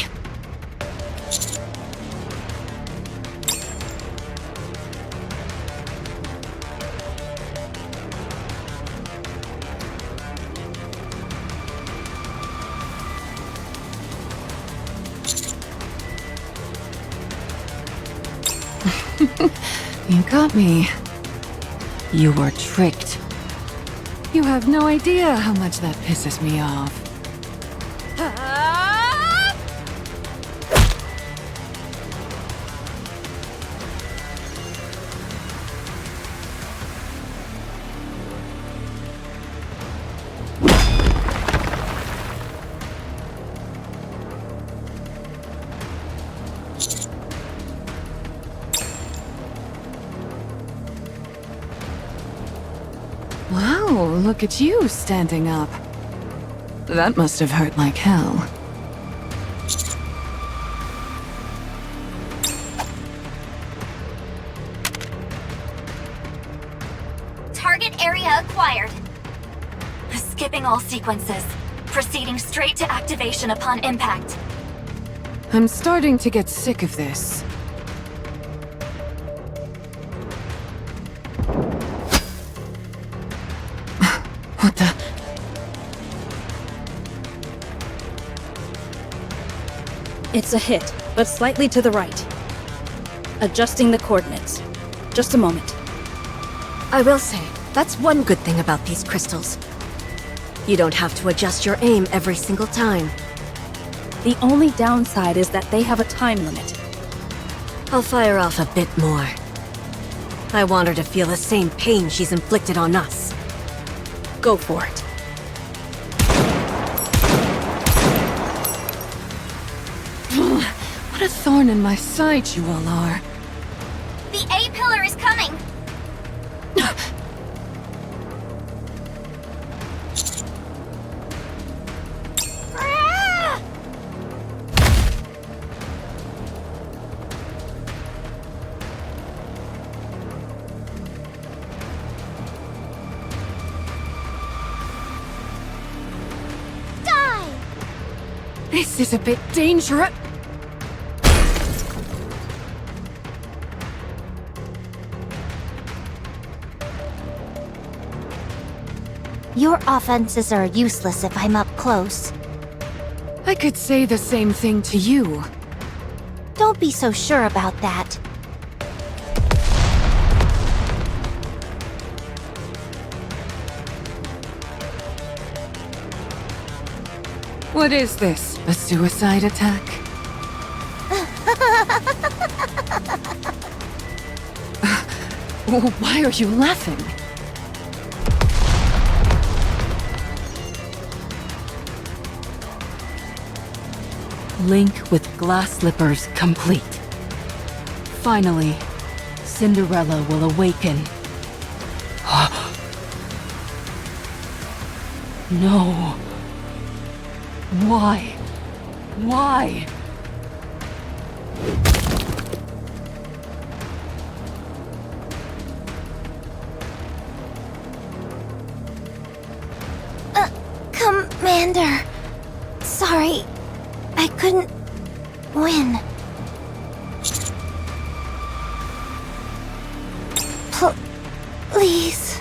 You got me.
You were tricked.
You have no idea how much that pisses me off. Wow, look at you standing up. That must have hurt like hell.
Target area acquired. Skipping all sequences. Proceeding straight to activation upon impact.
I'm starting to get sick of this. What the?
It's a hit, but slightly to the right. Adjusting the coordinates. Just a moment.
I will say, that's one good thing about these crystals. You don't have to adjust your aim every single time.
The only downside is that they have a time limit.
I'll fire off a bit more. I want her to feel the same pain she's inflicted on us.
Go for it.
What a thorn in my side you all are.
The A-pillar is coming!
This is a bit dangerous.
Your offenses are useless if I'm up close.
I could say the same thing to you.
Don't be so sure about that.
What is this? A suicide attack? Why are you laughing?
Link with glass slippers complete. Finally, Cinderella will awaken. No. Why? Why?
Commander. Sorry. I couldn't win. Please.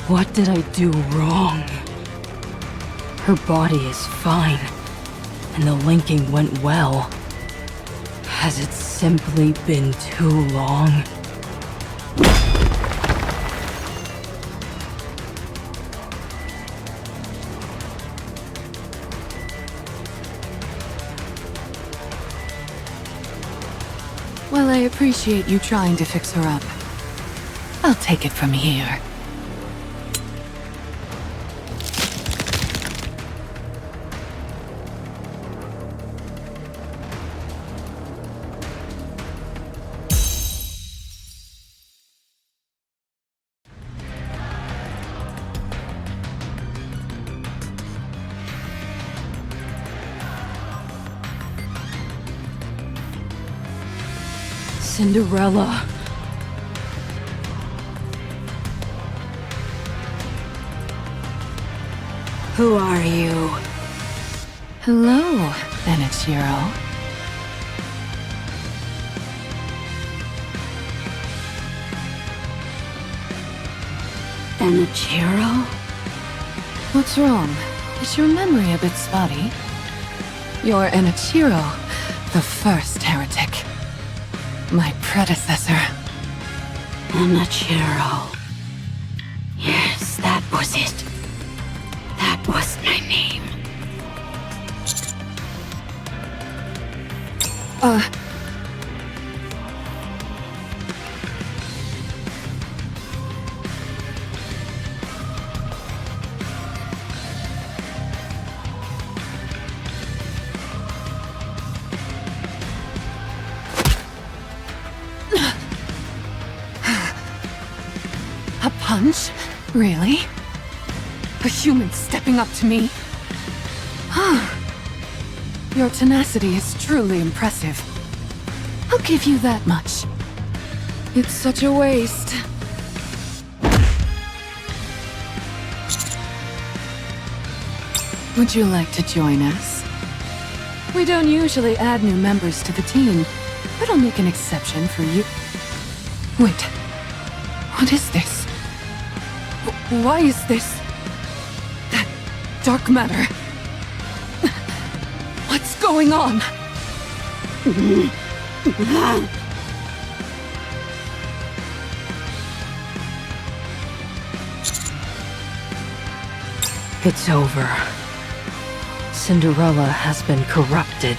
What did I do wrong? Her body is fine, and the linking went well. Has it simply been too long?
Well, I appreciate you trying to fix her up. I'll take it from here.
Cinderella. Who are you?
Hello, Benichiro.
Benichiro?
What's wrong? Is your memory a bit spotty? You're Enichiro, the first heretic. My predecessor.
Benichiro. Yes, that was it. That was my name.
A punch? Really? A human stepping up to me? Your tenacity is truly impressive. I'll give you that much. It's such a waste. Would you like to join us? We don't usually add new members to the team, but I'll make an exception for you. Wait. What is this? Why is this? That dark matter? What's going on?
It's over. Cinderella has been corrupted.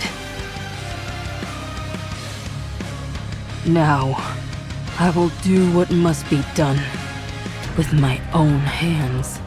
Now, I will do what must be done with my own hands.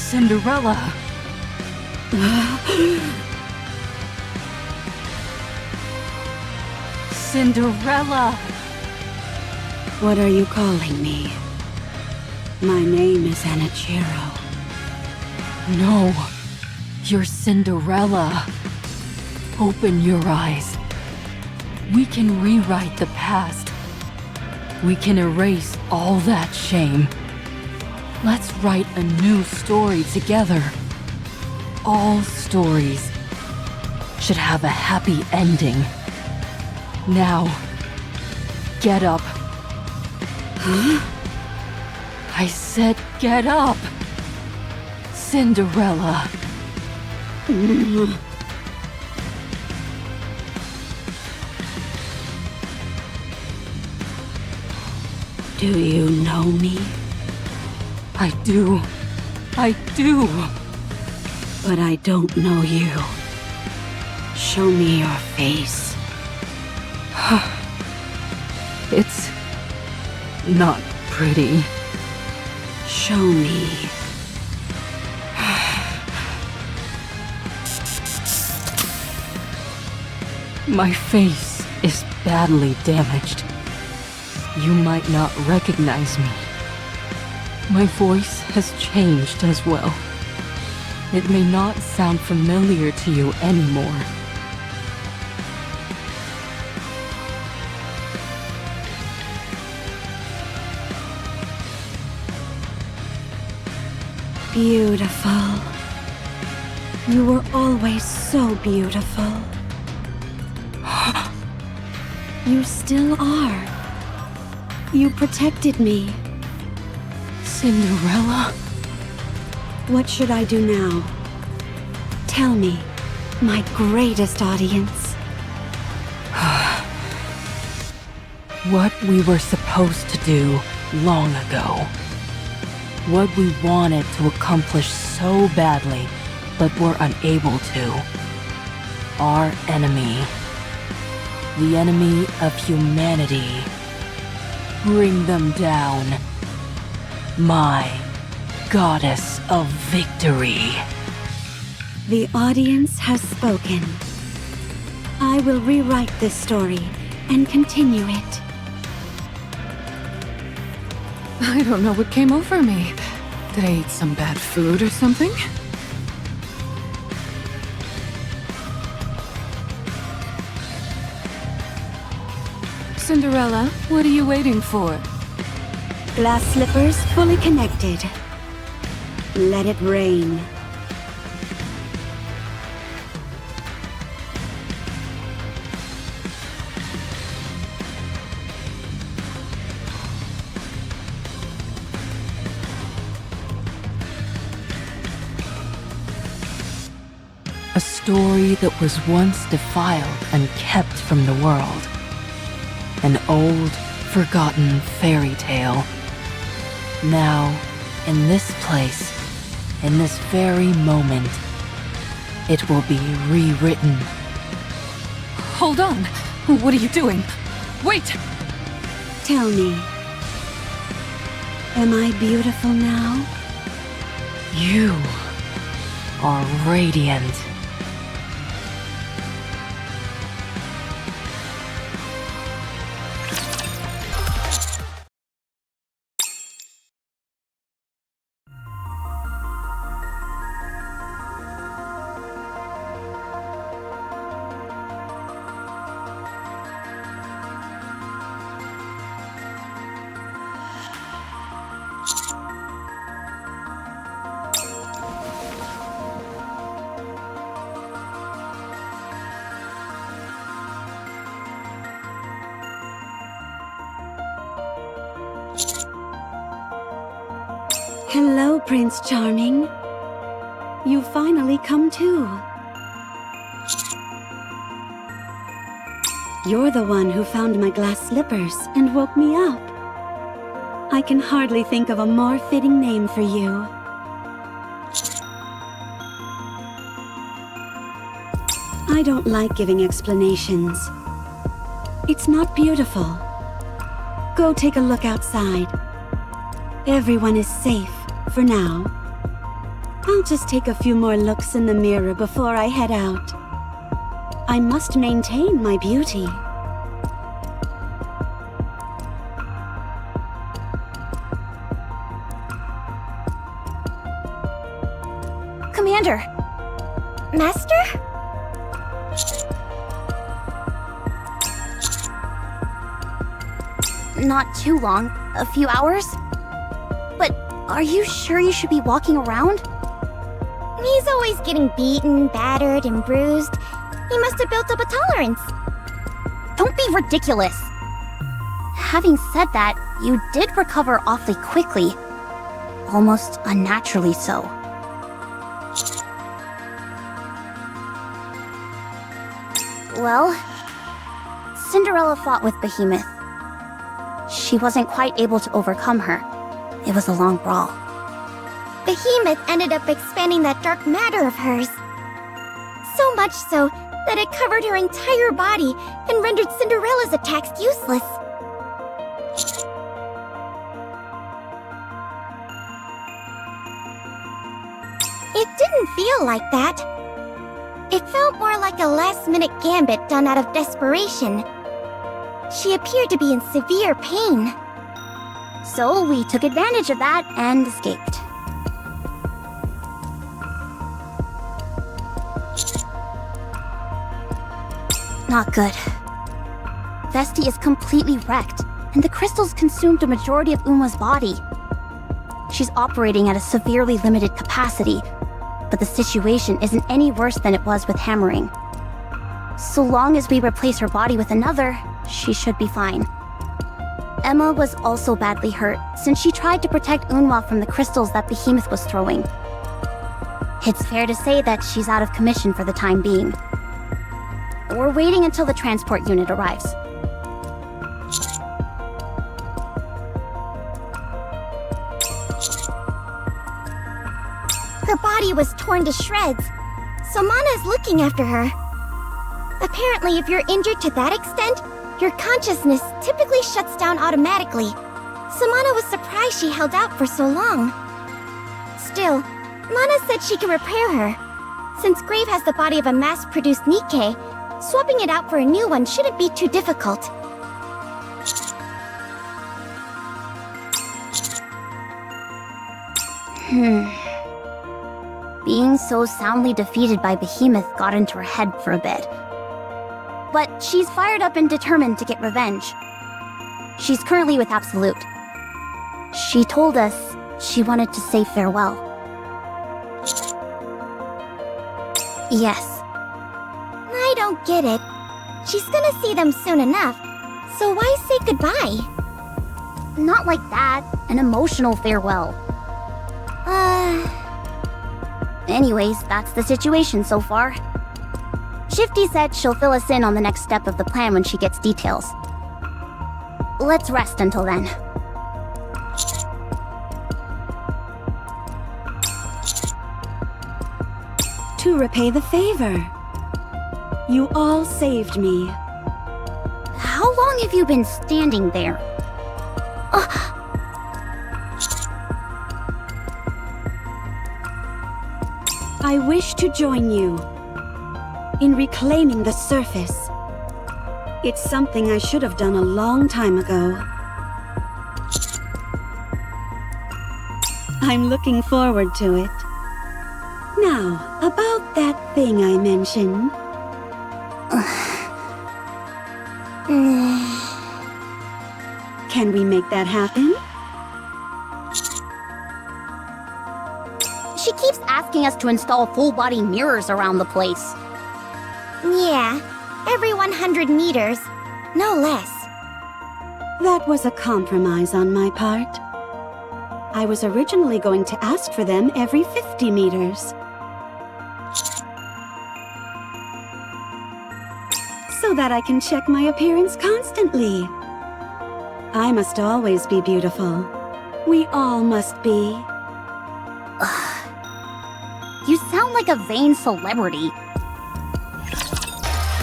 Cinderella! Cinderella!
What are you calling me? My name is Anichiro.
No, you're Cinderella. Open your eyes. We can rewrite the past. We can erase all that shame. Let's write a new story together. All stories should have a happy ending. Now, get up.
Huh?
I said get up! Cinderella.
Do you know me?
I do. I do.
But I don't know you. Show me your face.
It's not pretty.
Show me.
My face is badly damaged. You might not recognize me. My voice has changed as well. It may not sound familiar to you anymore.
Beautiful. You were always so beautiful. You still are. You protected me.
Cinderella?
What should I do now? Tell me, my greatest audience.
What we were supposed to do long ago. What we wanted to accomplish so badly, but were unable to. Our enemy. The enemy of humanity. Bring them down. My goddess of victory.
The audience has spoken. I will rewrite this story and continue it.
I don't know what came over me. Did I eat some bad food or something? Cinderella, what are you waiting for?
Glass slippers fully connected. Let it rain.
A story that was once defiled and kept from the world. An old, forgotten fairy tale. Now, in this place, in this very moment, it will be rewritten.
Hold on! What are you doing? Wait!
Tell me, am I beautiful now?
You are radiant.
Hello, Prince Charming. You finally come too. You're the one who found my glass slippers and woke me up. I can hardly think of a more fitting name for you. I don't like giving explanations. It's not beautiful. Go take a look outside. Everyone is safe for now. I'll just take a few more looks in the mirror before I head out. I must maintain my beauty.
Commander!
Master?
Not too long. A few hours? But are you sure you should be walking around?
He's always getting beaten, battered, and bruised. He must have built up a tolerance.
Don't be ridiculous. Having said that, you did recover awfully quickly. Almost unnaturally so. Well, Cinderella fought with Behemoth. She wasn't quite able to overcome her. It was a long brawl.
Behemoth ended up expanding that dark matter of hers. So much so that it covered her entire body and rendered Cinderella's attacks useless. It didn't feel like that. It felt more like a last-minute gambit done out of desperation. She appeared to be in severe pain.
So we took advantage of that and escaped. Not good. Vesti is completely wrecked, and the crystals consumed a majority of Uma's body. She's operating at a severely limited capacity, but the situation isn't any worse than it was with hammering. So long as we replace her body with another, she should be fine. Emma was also badly hurt, since she tried to protect Unwa from the crystals that Behemoth was throwing. It's fair to say that she's out of commission for the time being. We're waiting until the transport unit arrives.
Her body was torn to shreds, so Mana is looking after her. Apparently, if you're injured to that extent, your consciousness typically shuts down automatically. So Mana was surprised she held out for so long. Still, Mana said she can repair her. Since Grave has the body of a mass-produced Nikke, swapping it out for a new one shouldn't be too difficult.
Being so soundly defeated by Behemoth got into her head for a bit. But she's fired up and determined to get revenge. She's currently with Absolute. She told us she wanted to say farewell. Yes.
I don't get it. She's gonna see them soon enough, so why say goodbye?
Not like that. An emotional farewell. Anyways, that's the situation so far. Shifty said she'll fill us in on the next step of the plan when she gets details. Let's rest until then.
To repay the favor. You all saved me.
How long have you been standing there?
I wish to join you in reclaiming the surface. It's something I should have done a long time ago. I'm looking forward to it. Now, about that thing I mentioned. Can we make that happen?
She keeps asking us to install full-body mirrors around the place.
Yeah, every 100 meters. No less.
That was a compromise on my part. I was originally going to ask for them every 50 meters. So that I can check my appearance constantly. I must always be beautiful. We all must be.
You sound like a vain celebrity.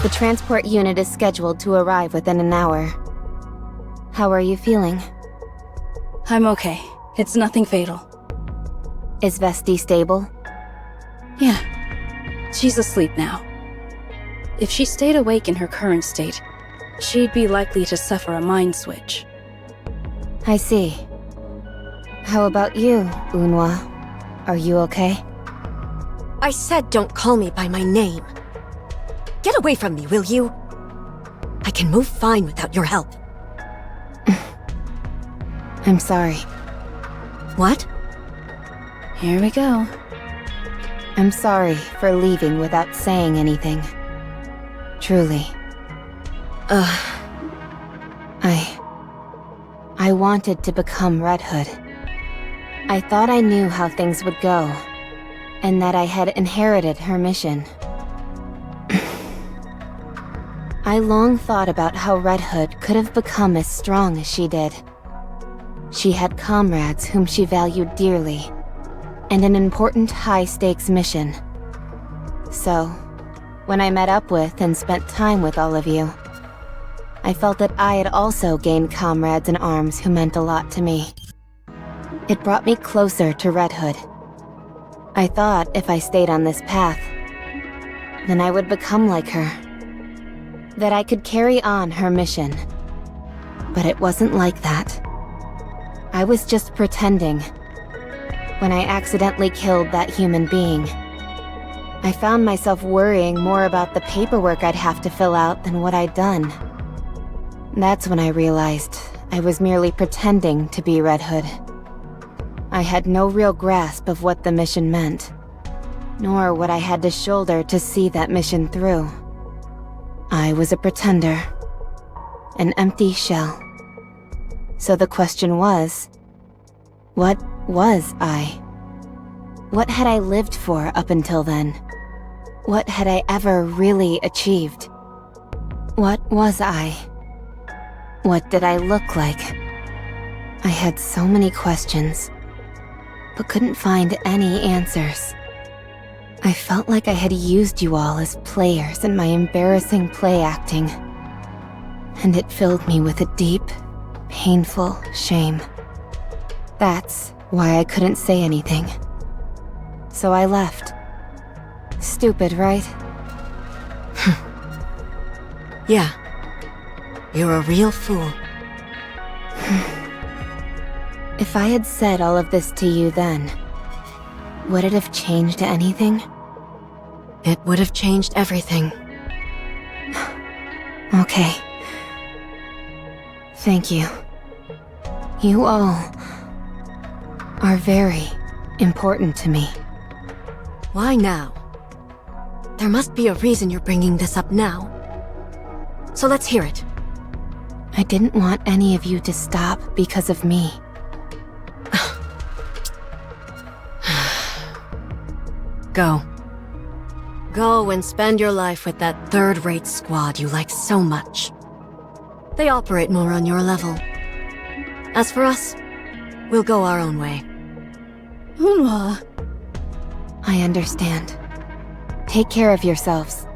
The transport unit is scheduled to arrive within an hour. How are you feeling?
I'm okay. It's nothing fatal.
Is Vesti stable?
Yeah, she's asleep now. If she stayed awake in her current state, she'd be likely to suffer a mind switch.
I see. How about you, Unwa? Are you okay?
I said don't call me by my name. Get away from me, will you? I can move fine without your help.
I'm sorry.
What?
Here we go.
I'm sorry for leaving without saying anything. Truly. I wanted to become Red Hood. I thought I knew how things would go, and that I had inherited her mission. I long thought about how Red Hood could have become as strong as she did. She had comrades whom she valued dearly, and an important high-stakes mission. So, when I met up with and spent time with all of you, I felt that I had also gained comrades in arms who meant a lot to me. It brought me closer to Red Hood. I thought if I stayed on this path, then I would become like her. That I could carry on her mission. But it wasn't like that. I was just pretending. When I accidentally killed that human being, I found myself worrying more about the paperwork I'd have to fill out than what I'd done. That's when I realized I was merely pretending to be Red Hood. I had no real grasp of what the mission meant, nor what I had to shoulder to see that mission through. I was a pretender, an empty shell. So the question was, what was I? What had I lived for up until then? What had I ever really achieved? What was I? What did I look like? I had so many questions, but couldn't find any answers. I felt like I had used you all as players in my embarrassing play acting, and it filled me with a deep, painful shame. That's why I couldn't say anything. So I left. Stupid, right?
Yeah. You're a real fool.
If I had said all of this to you then, would it have changed anything?
It would have changed everything.
Okay. Thank you. You all are very important to me.
Why now? There must be a reason you're bringing this up now. So let's hear it.
I didn't want any of you to stop because of me.
Go. Go and spend your life with that third-rate squad you like so much. They operate more on your level. As for us, we'll go our own way.
Unwa.
I understand. Take care of yourselves.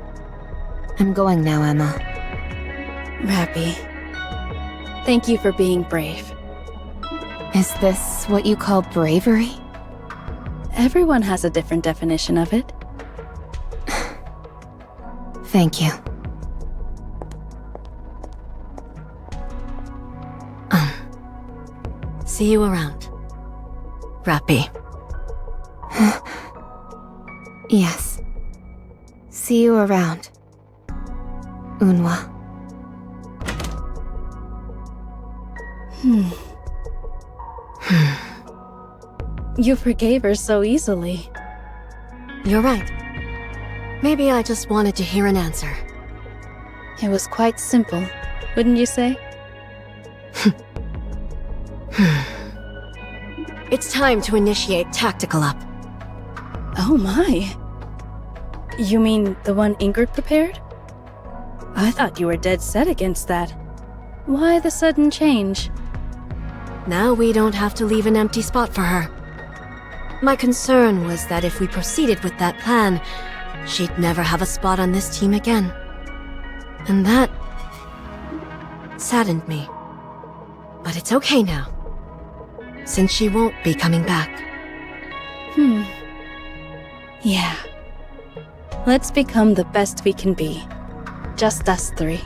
I'm going now, Emma.
Rappy. Thank you for being brave.
Is this what you call bravery?
Everyone has a different definition of it.
Thank you.
See you around. Rappy.
Yes. See you around. Unwa.
You forgave her so easily.
You're right. Maybe I just wanted to hear an answer.
It was quite simple, wouldn't you say?
It's time to initiate Tactical Up.
Oh my. You mean the one Ingrid prepared? I thought you were dead set against that. Why the sudden change?
Now we don't have to leave an empty spot for her. My concern was that if we proceeded with that plan, she'd never have a spot on this team again. And that saddened me. But it's okay now, since she won't be coming back.
Yeah. Let's become the best we can be. Just us three.